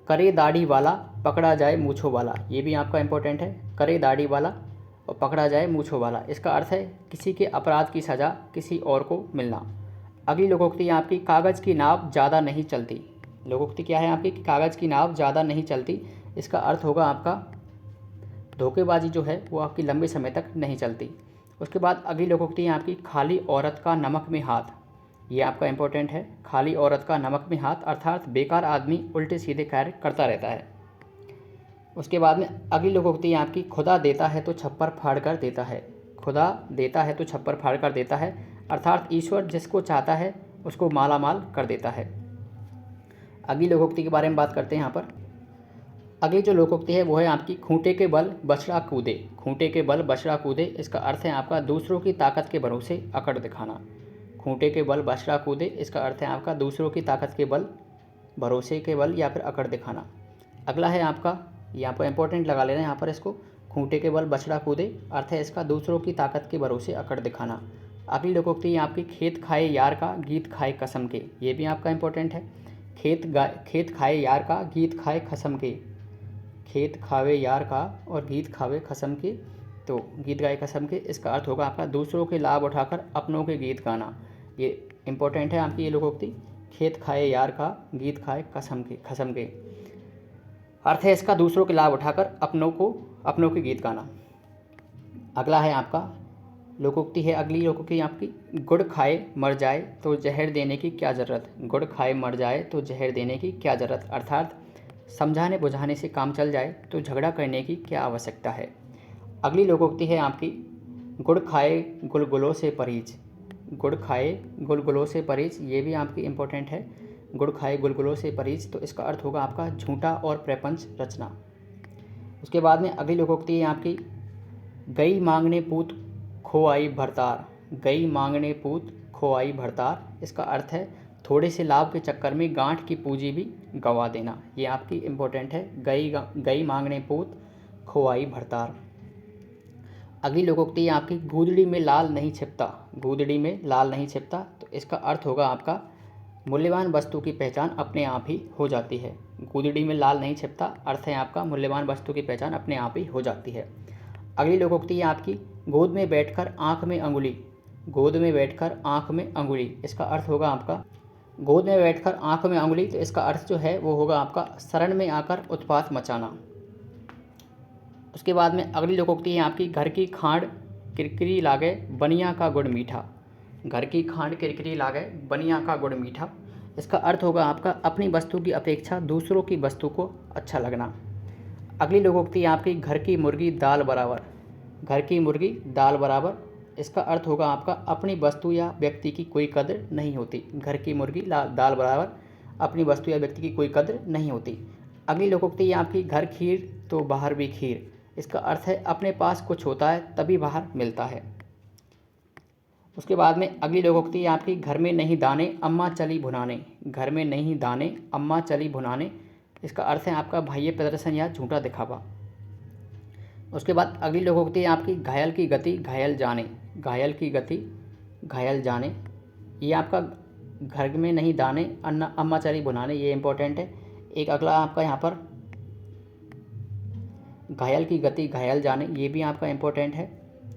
करे दाढ़ी वाला पकड़ा जाए मूछों वाला। ये भी आपका इम्पोर्टेंट है, करे दाढ़ी वाला और पकड़ा जाए मूछों वाला। इसका अर्थ है किसी के अपराध की सज़ा किसी और को मिलना। अगली लोकोक्ति है आपकी कागज़ की नाव ज़्यादा नहीं चलती। लोकोक्ति क्या है आपकी कि कागज़ की नाव ज़्यादा नहीं चलती। इसका अर्थ होगा आपका धोखेबाजी जो है वो आपकी लंबे समय तक नहीं चलती। उसके बाद अगली लोकोक्ति है आपकी खाली औरत का नमक में हाथ। ये आपका इम्पोर्टेंट है, खाली औरत का नमक में हाथ, अर्थात बेकार आदमी उल्टे सीधे कार्य करता रहता है। उसके बाद में अगली लोकोक्ति है आपकी खुदा देता है तो छप्पर फाड़ कर देता है। खुदा देता है तो छप्पर फाड़ कर देता है, अर्थात ईश्वर जिसको चाहता है उसको माला माल कर देता है। अगली लोकोक्ति के बारे में बात करते हैं यहाँ पर। अगली जो लोकोक्ति है वो है आपकी खूंटे के बल बछड़ा कूदे। खूंटे के बल बछड़ा कूदे, इसका अर्थ है आपका दूसरों की ताकत के भरोसे अकड़ दिखाना। खूंटे के बल बछड़ा कूदे, इसका अर्थ है आपका दूसरों की ताकत के बल, भरोसे के बल या फिर अकड़ दिखाना। अगला है आपका, यहाँ पर इंपॉर्टेंट लगा लेना यहाँ पर इसको, खूंटे के बल बछड़ा कूदे, अर्थ है इसका दूसरों की ताकत के भरोसे अकड़ दिखाना। अगली लोकोक्ति है आपकी खेत खाए यार का गीत खाए कसम के। ये भी आपका इंपॉर्टेंट है, खेत खाए यार का गीत खाए कसम के। खेत खावे यार का और गीत खावे कसम के, तो गीत गाए कसम के, इसका अर्थ होगा आपका दूसरों के लाभ उठाकर अपनों के गीत गाना। ये इंपॉर्टेंट है आपकी ये लोकोक्ति, खेत खाए यार का गीत खाए कसम के, अर्थ है इसका दूसरों के लाभ उठाकर अपनों के गीत गाना। अगला है आपका लोकोक्ति है, अगली लोकोक्ति आपकी गुड़ खाए मर जाए तो जहर देने की क्या ज़रूरत। गुड़ खाए मर जाए तो जहर देने की क्या ज़रूरत, अर्थात समझाने बुझाने से काम चल जाए तो झगड़ा करने की क्या आवश्यकता है। अगली लोकोक्ति है आपकी गुड़ खाए गुलगुलों से परहेज। गुड़ खाए गुलगुलों से परहेज, ये भी आपकी इम्पोर्टेंट है, गुड़ खाए गुलगुलों से परहेज, तो इसका अर्थ होगा आपका झूठा और प्रपंच रचना। उसके बाद में अगली लोकोक्ति है आपकी गई मांगने पूत खो आई भरतार। गई मांगने पूत खो आई भरतार, इसका अर्थ है थोड़े से लाभ के चक्कर में गांठ की पूंजी भी गंवा देना। ये आपकी इम्पोर्टेंट है, गई मांगने पूत खो आई भरतार। अगली लोकोक्ति है आपकी गूदड़ी में लाल नहीं छिपता। गूदड़ी में लाल नहीं छिपता, तो इसका अर्थ होगा आपका मूल्यवान वस्तु की पहचान अपने आप ही हो जाती है। गूदड़ी में लाल नहीं छिपता, अर्थ है आपका मूल्यवान वस्तु की पहचान अपने आप ही हो जाती है। अगली लोकोक्ति है आपकी गोद में बैठकर आँख में अंगुली। गोद में बैठकर आँख में अंगुली, इसका अर्थ होगा आपका गोद में बैठकर आँख में अंगुली, तो इसका अर्थ जो है वो होगा आपका शरण में आकर उत्पात मचाना। उसके बाद में अगली लोकोक्ति है आपकी घर की खांड किरकिरी लागे बनिया का गुड़ मीठा। घर की खांड किरकिरी लागे बनिया का गुड़ मीठा, इसका अर्थ होगा आपका अपनी वस्तु की अपेक्षा दूसरों की वस्तु को अच्छा लगना। अगली लोकोक्ति है आपकी घर की मुर्गी दाल बराबर। घर की मुर्गी दाल बराबर, इसका अर्थ होगा आपका अपनी वस्तु या व्यक्ति की कोई कदर नहीं होती। घर की मुर्गी दाल बराबर, अपनी वस्तु या व्यक्ति की कोई कदर नहीं होती। अगली लोकोक्ति है आपकी घर खीर तो बाहर भी खीर, इसका अर्थ है अपने पास कुछ होता है तभी बाहर मिलता है। उसके बाद में अगली लोकोक्ति है आपकी घर में नहीं दाने अम्मा चली भुनाने। घर में नहीं दाने अम्मा चली भुनाने, इसका अर्थ है आपका बाह्य प्रदर्शन या झूठा दिखावा। उसके बाद अगली लोकोक्ति है आपकी घायल की गति घायल जाने। घायल की गति घायल जाने, ये आपका घर में नहीं दाने अम्मा चली भुनाने, ये इंपॉर्टेंट है। एक अगला आपका यहाँ पर घायल की गति घायल जाने, ये भी आपका इम्पोर्टेंट है।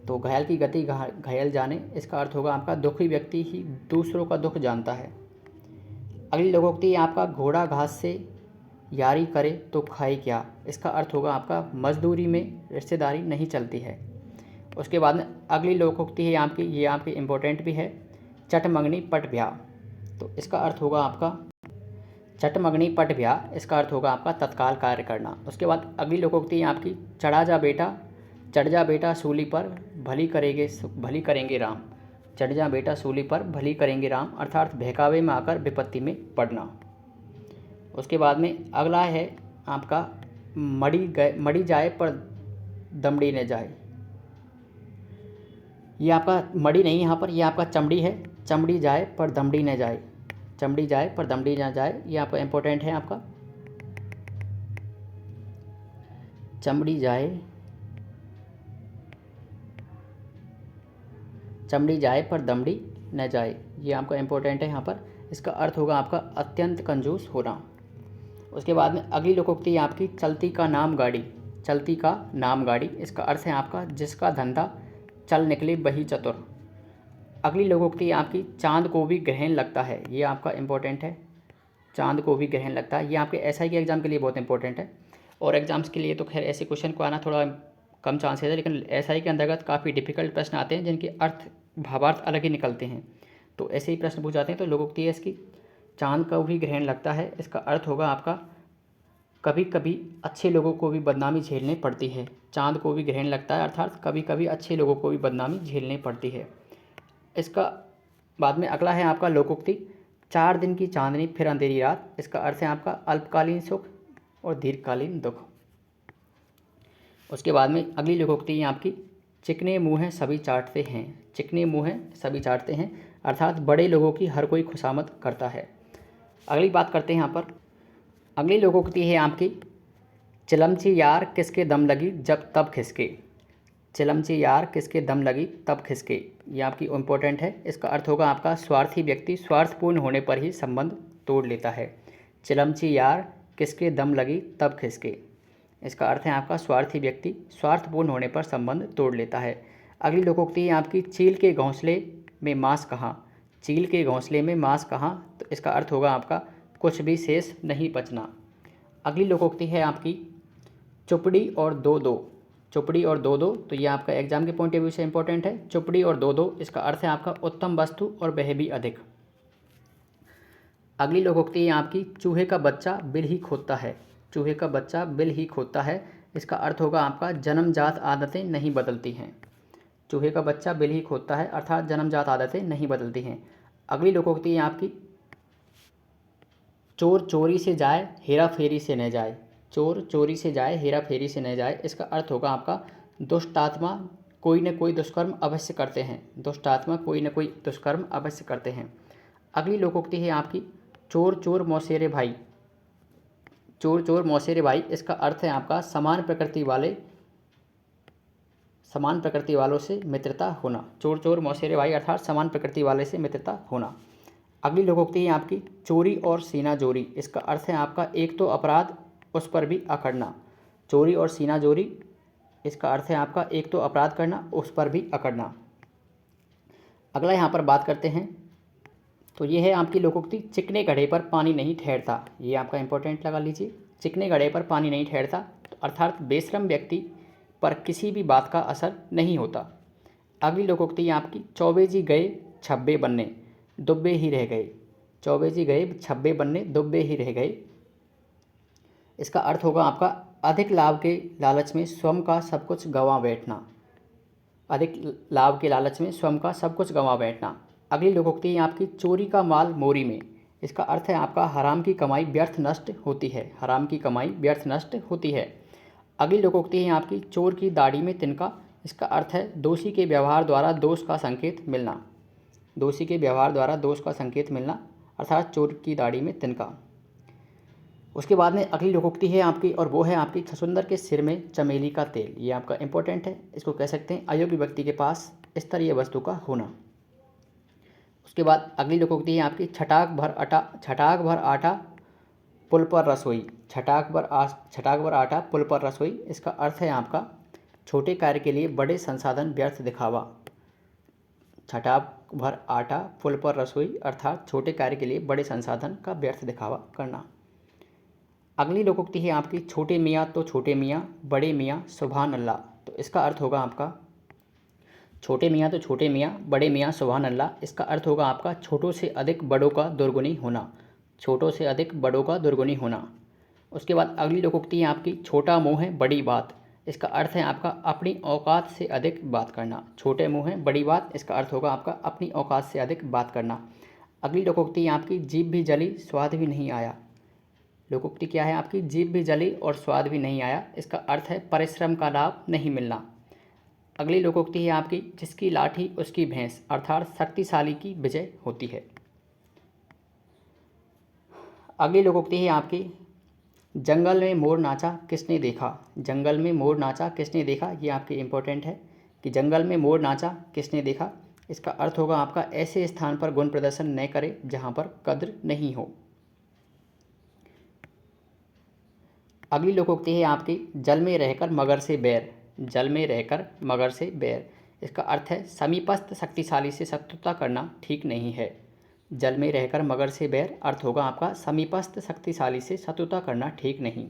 तो घायल की गति घायल जाने, इसका अर्थ होगा आपका दुखी व्यक्ति ही दूसरों का दुख जानता है। अगली लोकोक्ति है आपका घोड़ा घास से यारी करे तो खाए क्या, इसका अर्थ होगा आपका मजदूरी में रिश्तेदारी नहीं चलती है। उसके बाद में अगली लोकोक्ति है आपकी, ये आपकी इम्पोर्टेंट भी है, चट मंगनी पट ब्याह। तो इसका अर्थ होगा आपका चट मंगनी पट ब्याह, इसका अर्थ होगा आपका तत्काल कार्य करना। उसके बाद अगली लोकोक्ति है आपकी चढ़ जा बेटा सूली पर भली करेंगे राम। चढ़ जा बेटा सूली पर भली करेंगे राम, अर्थात बहकावे में आकर विपत्ति में पड़ना। उसके बाद में अगला है आपका मड़ी जाए पर दमड़ी न जाए। ये आपका मड़ी नहीं, यहाँ पर ये आपका चमड़ी है। चमड़ी जाए पर दमड़ी न जाए, चमड़ी जाए पर दमड़ी न जाए, ये आपका इम्पोर्टेंट है आपका। चमड़ी जाए पर दमड़ी न जाए, ये आपका इम्पोर्टेंट है यहाँ पर। इसका अर्थ होगा आपका अत्यंत कंजूस होना। उसके बाद में अगली लोकोक्ति है आपकी चलती का नाम गाड़ी। चलती का नाम गाड़ी, इसका अर्थ है आपका जिसका धंधा चल निकले वही चतुर। अगली लोकोक्ति है आपकी चांद को भी ग्रहण लगता है, ये आपका इम्पोर्टेंट है। चांद को भी ग्रहण लगता है, ये आपके एसआई के एग्ज़ाम के लिए बहुत इंपॉर्टेंट है। और एग्ज़ाम्स के लिए तो खैर ऐसे क्वेश्चन को आना थोड़ा कम चांसेस है, लेकिन एसआई के अंतर्गत काफ़ी डिफिकल्ट प्रश्न आते हैं जिनके अर्थ भावार्थ अलग ही निकलते हैं। तो ऐसे ही प्रश्न पूछ जाते हैं। तो लोकोक्ति है इसकी चांद को भी ग्रहण लगता है, इसका अर्थ होगा आपका कभी कभी अच्छे लोगों को भी बदनामी झेलनी पड़ती है। चांद को भी ग्रहण लगता है अर्थात कभी कभी अच्छे लोगों को भी बदनामी झेलनी पड़ती है। इसका बाद में अगला है आपका लोकोक्ति 4 दिन की चांदनी फिर अंधेरी रात, इसका अर्थ है आपका अल्पकालीन सुख और दीर्घकालीन दुख। उसके बाद में अगली लोकोक्ति है आपकी चिकने मुँह हैं सभी चाटते हैं। चिकने मुँह हैं सभी चाटते हैं, अर्थात बड़े लोगों की हर कोई खुशामद करता है। अगली बात करते हैं यहाँ पर, अगली लोकोक्ति है आपकी चिलमची यार किसके दम लगी जब तब खिसके। चिलमची यार किसके दम लगी तब खिसके, ये आपकी इम्पोर्टेंट है। इसका अर्थ होगा आपका स्वार्थी व्यक्ति स्वार्थपूर्ण होने पर ही संबंध तोड़ लेता है। चिलमची यार किसके दम लगी तब खिसके, इसका अर्थ है आपका स्वार्थी व्यक्ति स्वार्थपूर्ण होने पर संबंध तोड़ लेता है। अगली लोकोक्ति है आपकी चील के घोंसले में मांस कहाँ। चील के घोंसले में मांस कहाँ, तो इसका अर्थ होगा आपका कुछ भी शेष नहीं बचना। अगली लोकोक्ति है आपकी चुपड़ी और दो दो। चुपड़ी और दो दो, तो ये आपका एग्जाम के पॉइंट ऑफ व्यू से इंपॉर्टेंट है। चुपड़ी और दो दो, इसका अर्थ है आपका उत्तम वस्तु और वह भी अधिक। अगली लोकोक्ति है आपकी चूहे का बच्चा बिल ही खोदता है। चूहे का बच्चा बिल ही खोदता है, इसका अर्थ होगा आपका जन्मजात आदतें नहीं बदलती हैं। चूहे का बच्चा बिल ही खोदता है, अर्थात जन्मजात आदतें नहीं बदलती हैं। अगली लोकोक्ति है आपकी चोर चोरी से जाए हेरा फेरी से न जाए। चोर चोरी से जाए हेरा फेरी से न जाए, इसका अर्थ होगा आपका दुष्ट आत्मा कोई न कोई दुष्कर्म अवश्य करते हैं। दुष्ट आत्मा कोई न कोई दुष्कर्म अवश्य करते हैं। अगली लोकोक्ति है आपकी चोर चोर मौसेरे भाई। चोर चोर मौसेरे भाई, इसका अर्थ है आपका समान प्रकृति वालों से मित्रता होना। चोर चोर मौसेरे भाई अर्थात समान प्रकृति वाले से मित्रता होना। अगली लोकोक्ति है आपकी चोरी और सीना जोरी, इसका अर्थ है आपका एक तो अपराध उस पर भी अकड़ना। चोरी और सीना जोरी, इसका अर्थ है आपका एक तो अपराध करना उस पर भी अकड़ना। अगला यहाँ पर बात करते हैं, तो ये है आपकी लोकोक्ति चिकने घड़े पर पानी नहीं ठहरता। ये आपका इंपॉर्टेंट लगा लीजिए, चिकने घड़े पर पानी नहीं ठहरता, तो अर्थात बेशरम व्यक्ति पर किसी भी बात का असर नहीं होता। अगली लोकोक्ति आपकी चौबे जी गए छब्बे बनने दुब्बे ही रह गए। चौबे जी गए छब्बे बनने दुब्बे ही रह गए, इसका अर्थ होगा आपका अधिक लाभ के लालच में स्वयं का सब कुछ गंवा बैठना। अधिक लाभ के लालच में स्वयं का सब कुछ गंवा बैठना। अगली लोकोक्ति है आपकी चोरी का माल मोरी में, इसका अर्थ है आपका हराम की कमाई व्यर्थ नष्ट होती है। हराम की कमाई व्यर्थ नष्ट होती है। अगली लोकोक्ति है आपकी चोर की दाढ़ी में तिनका, इसका अर्थ है दोषी के व्यवहार द्वारा दोष का संकेत मिलना। दोषी के व्यवहार द्वारा दोष का संकेत मिलना, अर्थात चोर की दाढ़ी में तिनका। उसके बाद में अगली लोकोक्ति है आपकी, और वो है आपकी छछूंदर के सिर में चमेली का तेल। ये आपका इंपॉर्टेंट है, इसको कह सकते हैं अयोग्य व्यक्ति के पास स्तरीय वस्तु का होना। उसके बाद अगली लोकोक्ति है आपकी छटाक भर आटा पुल पर रसोई, छटाक पर आटा पुल पर रसोई, इसका अर्थ है आपका छोटे कार्य के लिए बड़े संसाधन व्यर्थ दिखावा। छटाक भर आटा पुल पर रसोई अर्थात छोटे कार्य के लिए बड़े संसाधन का व्यर्थ दिखावा करना। अगली लोकोक्ति है आपकी छोटे मियाँ तो छोटे मियाँ, बड़े मियाँ सुभान अल्लाह। तो इसका अर्थ होगा आपका छोटे मियाँ तो छोटे मियाँ, बड़े मियाँ सुभान अल्लाह। इसका अर्थ होगा आपका छोटों से अधिक बड़ों का दुर्गुनी होना, छोटों से अधिक बड़ों का दुर्गुनी होना। उसके बाद अगली लोकोक्ति है आपकी छोटा मुँह है बड़ी बात। इसका अर्थ है आपका अपनी औकात से अधिक बात करना। छोटे मुँह है बड़ी बात, इसका अर्थ होगा आपका अपनी औकात से अधिक बात करना। अगली लोकोक्ति है आपकी जीभ भी जली स्वाद भी नहीं आया। लोकोक्ति क्या है आपकी? जीभ भी जली और स्वाद भी नहीं आया। इसका अर्थ है परिश्रम का लाभ नहीं मिलना। अगली लोकोक्ति है आपकी जिसकी लाठी उसकी भैंस अर्थात शक्तिशाली की विजय होती है। अगली लोकोक्ति है आपकी जंगल में मोर नाचा किसने देखा। जंगल में मोर नाचा किसने देखा, ये आपकी इम्पोर्टेंट है कि जंगल में मोर नाचा किसने देखा। इसका अर्थ होगा आपका ऐसे स्थान पर गुण प्रदर्शन न करे जहाँ पर कद्र नहीं हो। अगली लोकोक्ति है आपकी जल में रहकर मगर से बैर। जल में रहकर मगर से बैर, इसका अर्थ है समीपस्थ शक्तिशाली से शत्रुता करना ठीक नहीं है। जल में रहकर मगर से बैर अर्थ होगा आपका समीपस्थ शक्तिशाली से शत्रुता करना ठीक नहीं।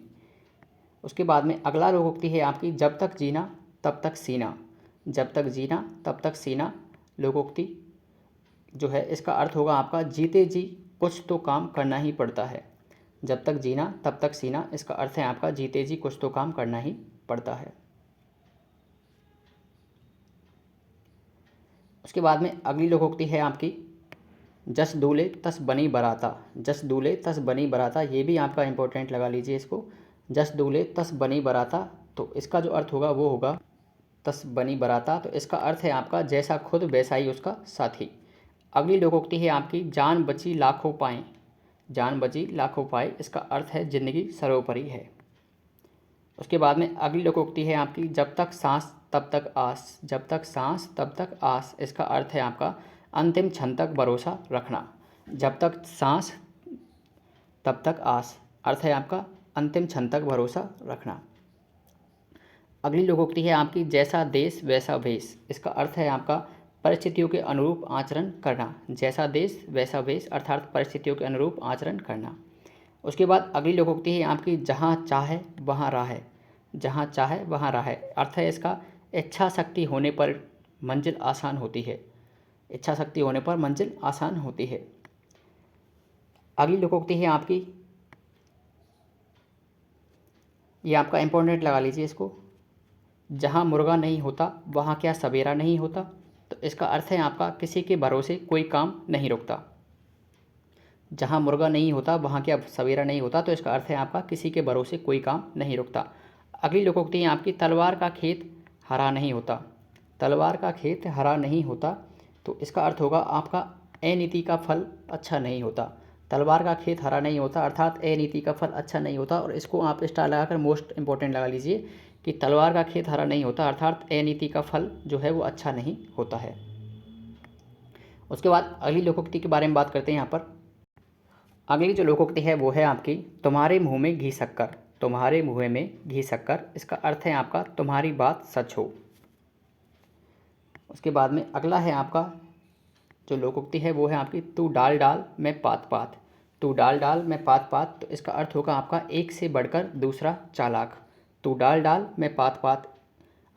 उसके बाद में अगला लोकोक्ति है आपकी जब तक जीना तब तक सीना। जब तक जीना तब तक सीना लोकोक्ति जो है इसका अर्थ होगा आपका जीते जी कुछ तो काम करना ही पड़ता है। जब तक जीना तब तक सीना, इसका अर्थ है आपका जीते जी कुछ तो काम करना ही पड़ता है। उसके बाद में अगली लोकोक्ति है आपकी जस दूले तस बनी बराता। जस दूले तस बनी बराता, ये भी आपका इंपॉर्टेंट लगा लीजिए इसको। जस दूले तस बनी बराता, तो इसका जो अर्थ होगा वो होगा तस बनी बराता, तो इसका अर्थ है आपका जैसा खुद वैसा ही उसका साथी। अगली लोकोक्ति है आपकी जान बची लाखों पाएँ। जान बची लाखों पाए, इसका अर्थ है जिंदगी सर्वोपरि है। उसके बाद में अगली लोकोक्ति है आपकी जब तक सांस तब तक आस। जब तक सांस तब तक आस, इसका अर्थ है आपका अंतिम क्षण तक भरोसा रखना। जब तक सांस तब तक आस, अर्थ है आपका अंतिम क्षण तक भरोसा रखना। अगली लोकोक्ति है आपकी जैसा देश वैसा भेष। इसका अर्थ है आपका परिस्थितियों के अनुरूप आचरण करना। जैसा देश वैसा भेष अर्थात परिस्थितियों के अनुरूप आचरण करना। उसके बाद अगली लोकोक्ति है आपकी जहाँ चाहे वहाँ राह। जहाँ चाहे वहाँ राह, अर्थ है इसका इच्छा शक्ति होने पर मंजिल आसान होती है। इच्छा शक्ति होने पर मंजिल आसान होती है। अगली लोकोक्ति है आपकी, ये आपका इंपॉर्टेंट लगा लीजिए इसको, जहाँ मुर्गा नहीं होता वहाँ क्या सवेरा नहीं होता। तो इसका अर्थ है आपका किसी के भरोसे कोई काम नहीं रुकता। जहाँ मुर्गा नहीं होता वहाँ क्या सवेरा नहीं होता, तो इसका अर्थ है आपका किसी के भरोसे कोई काम नहीं रुकता। अगली लोकोक्ति है आपकी तलवार का खेत हरा नहीं होता। तलवार का खेत हरा नहीं होता, तो इसका अर्थ होगा आपका अनीति का फल अच्छा नहीं होता। तलवार का खेत हरा नहीं होता अर्थात अनीति का फल अच्छा नहीं होता, और इसको आप स्टार लगाकर मोस्ट इंपॉर्टेंट लगा लीजिए कि तलवार का खेत हरा नहीं होता अर्थात अनीति का फल जो है वो अच्छा नहीं होता है। उसके बाद अगली लोकोक्ति के बारे में बात करते हैं। यहाँ पर अगली जो लोकोक्ति है वो है आपकी तुम्हारे मुँह में घी शक्कर। तुम्हारे मुँह में घी शक्कर, इसका अर्थ है आपका तुम्हारी बात सच हो। उसके बाद में अगला है आपका जो लोकोक्ति है वो है आपकी तू डाल डाल मैं पात पात। तू डाल डाल मैं पात पात, तो इसका अर्थ होगा आपका एक से बढ़कर दूसरा चालाक। तू डाल डाल मैं पात पात,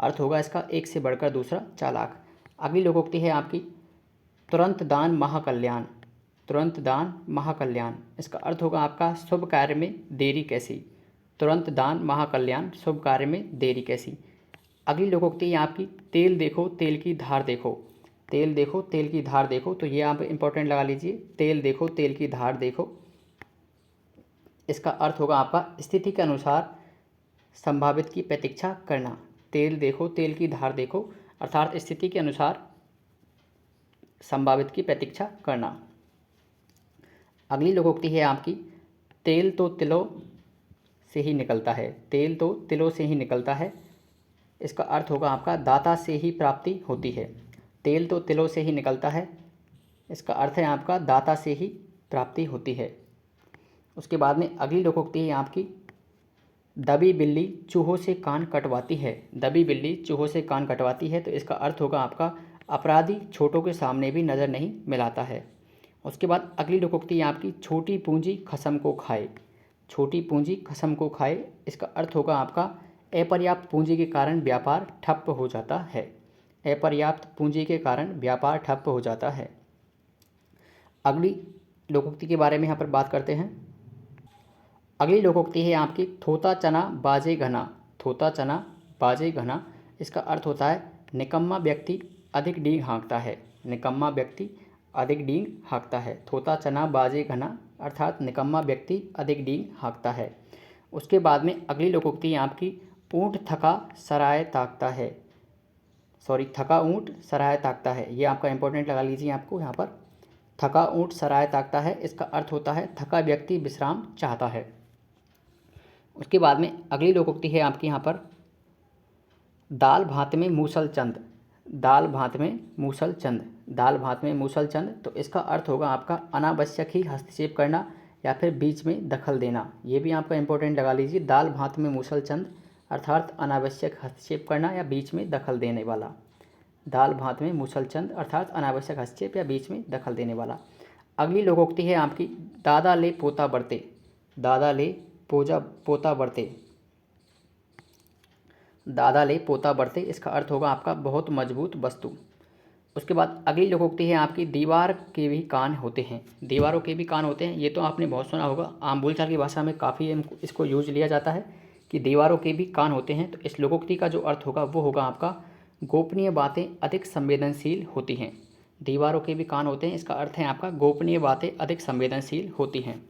अर्थ होगा इसका एक से बढ़कर दूसरा चालाक। अगली लोकोक्ति है आपकी तुरंत दान महाकल्याण। तुरंत दान महाकल्याण, इसका अर्थ होगा आपका शुभ कार्य में देरी कैसी। तुरंत दान महाकल्याण, शुभ कार्य में देरी कैसी। अगली लोकोक्ति है आपकी तेल देखो तेल की धार देखो। तेल देखो तेल की धार देखो, तो ये आप इंपॉर्टेंट लगा लीजिए, तेल देखो तेल की धार देखो। इसका अर्थ होगा आपका स्थिति के अनुसार संभावित की प्रतीक्षा करना। तेल देखो तेल की धार देखो अर्थात स्थिति के अनुसार संभावित की प्रतीक्षा करना। अगली लोकोक्ति है आपकी तेल तो तिलों से ही निकलता है। तेल तो तिलों से ही निकलता है, इसका अर्थ होगा आपका दाता से ही प्राप्ति होती है। तेल तो तिलों से ही निकलता है, इसका अर्थ है आपका दाता से ही प्राप्ति होती है। उसके बाद में अगली लोकोक्ति है आपकी, दबी बिल्ली चूहों से कान कटवाती है। दबी बिल्ली चूहों से कान कटवाती है, तो इसका अर्थ होगा आपका अपराधी छोटों के सामने भी नज़र नहीं मिलाता है। उसके बाद अगली लोकोक्ति है आपकी, छोटी पूंजी खसम को खाए। छोटी पूंजी खसम को खाए, इसका अर्थ होगा आपका अपर्याप्त पूंजी के कारण व्यापार ठप्प हो जाता है। अपर्याप्त पूंजी के कारण व्यापार ठप्प हो जाता है। अगली लोकोक्ति के बारे में यहाँ पर बात करते हैं। अगली लोकोक्ति है आपकी, थोता चना बाजे घना। थोता चना बाजे घना, इसका अर्थ होता है निकम्मा व्यक्ति अधिक डींग हाँकता है। निकम्मा व्यक्ति अधिक डींग हाँकता है। थोता चना बाजे घना अर्थात निकम्मा व्यक्ति अधिक डींग हाँकता है। उसके बाद में अगली लोकोक्ति है आपकी, ऊँट थका सराय ताकता है। थका ऊँट सराय ताकता है, ये आपका इंपॉर्टेंट लगा लीजिए आपको यहाँ पर। थका ऊँट सराय ताकता है, इसका अर्थ होता है थका व्यक्ति विश्राम चाहता है। उसके बाद में अगली लोकोक्ति है आपकी यहाँ पर, दाल भात में मूसल चंद। दाल भात में मूसल चंद, दाल भात में मूसल चंद, तो इसका अर्थ होगा आपका अनावश्यक ही हस्तक्षेप करना या फिर बीच में दखल देना। ये भी आपका इंपॉर्टेंट लगा लीजिए, दाल भात में मूसल चंद अर्थात अनावश्यक हस्तक्षेप करना या बीच में दखल देने वाला। दाल भात में मूसल चंद अर्थात अनावश्यक हस्तक्षेप या बीच में दखल देने वाला। अगली लोकोक्ति है आपकी, दादा ले पोता बरते। दादा ले पोता बरते, दादा ले पोता बरते, इसका अर्थ होगा आपका बहुत मजबूत वस्तु। उसके बाद अगली लोकोक्ति है आपकी, दीवार के भी कान होते हैं। दीवारों के भी कान होते हैं, ये तो आपने बहुत सुना होगा, आम बोलचाल की भाषा में काफ़ी इसको यूज लिया जाता है कि दीवारों के भी कान होते हैं। तो इस लोकोक्ति का जो अर्थ होगा वो होगा आपका, गोपनीय बातें अधिक संवेदनशील होती हैं। दीवारों के भी कान होते हैं, इसका अर्थ है आपका गोपनीय बातें अधिक संवेदनशील होती हैं।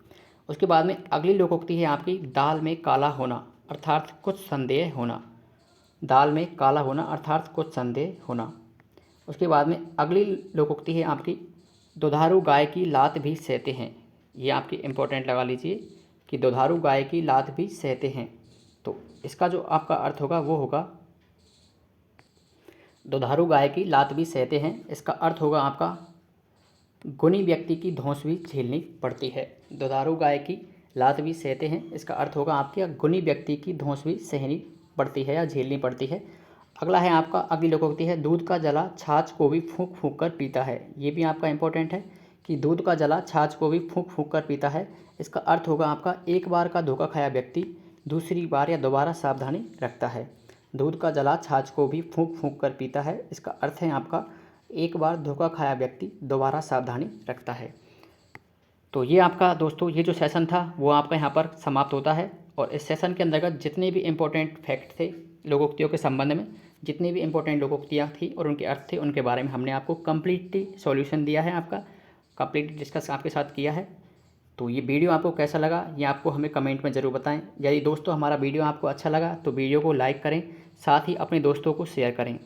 उसके बाद में अगली लोकोक्ति है आपकी, दाल में काला होना अर्थात कुछ संदेह होना। दाल में काला होना अर्थात कुछ संदेह होना। उसके बाद में अगली लोकोक्ति है आपकी, दुधारू गाय की लात भी सहते हैं। ये आपकी इंपॉर्टेंट लगा लीजिए कि दुधारू गाय की लात भी सहते हैं। तो इसका जो आपका अर्थ होगा वो होगा, दुधारू गाय की लात भी सहते हैं, इसका अर्थ होगा आपका गुणी व्यक्ति की धौंस भी झेलनी पड़ती है। दुधारू गाय की लात भी सहते हैं, इसका अर्थ होगा आपके गुणी व्यक्ति की धौंस भी सहनी पड़ती है या झेलनी पड़ती है। अगला है आपका, अगली लोकोक्ति है, दूध का जला छाछ को भी फूंक फूंक कर पीता है। ये भी आपका इंपॉर्टेंट है कि दूध का जला छाछ को भी फूंक फूंक कर पीता है। इसका अर्थ होगा आपका एक बार का धोखा खाया व्यक्ति दूसरी बार या दोबारा सावधानी रखता है। दूध का जला छाछ को भी फूंक फूंक कर पीता है, इसका अर्थ है आपका एक बार धोखा खाया व्यक्ति दोबारा सावधानी रखता है। तो ये आपका दोस्तों ये जो सेशन था वो आपका यहाँ पर समाप्त होता है। और इस सेशन के अंतर्गत जितने भी इम्पोर्टेंट फैक्ट थे लोकोक्तियों के संबंध में, जितनी भी इम्पोर्टेंट लोकोक्तियाँ थी और उनके अर्थ थे, उनके बारे में हमने आपको कम्प्लीटली सॉल्यूशन दिया है, आपका कम्प्लीटली डिस्कस आपके साथ किया है। तो ये वीडियो आपको कैसा लगा ये आपको हमें कमेंट में ज़रूर बताएं। यदि दोस्तों हमारा वीडियो आपको अच्छा लगा तो वीडियो को लाइक करें, साथ ही अपने दोस्तों को शेयर करें।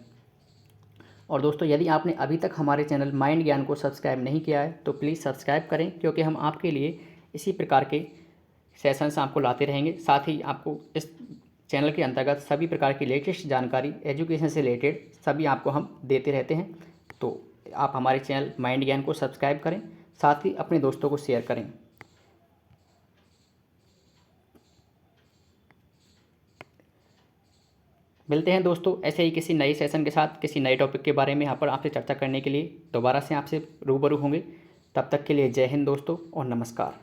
और दोस्तों यदि आपने अभी तक हमारे चैनल माइंड ज्ञान को सब्सक्राइब नहीं किया है तो प्लीज़ सब्सक्राइब करें, क्योंकि हम आपके लिए इसी प्रकार के सेशंस आपको लाते रहेंगे। साथ ही आपको इस चैनल के अंतर्गत सभी प्रकार की लेटेस्ट जानकारी एजुकेशन से रिलेटेड सभी आपको हम देते रहते हैं। तो आप हमारे चैनल माइंड ज्ञान को सब्सक्राइब करें, साथ ही अपने दोस्तों को शेयर करें। मिलते हैं दोस्तों ऐसे ही किसी नए सेशन के साथ, किसी नए टॉपिक के बारे में यहाँ पर आपसे चर्चा करने के लिए दोबारा से आपसे रूबरू होंगे। तब तक के लिए जय हिंद दोस्तों और नमस्कार।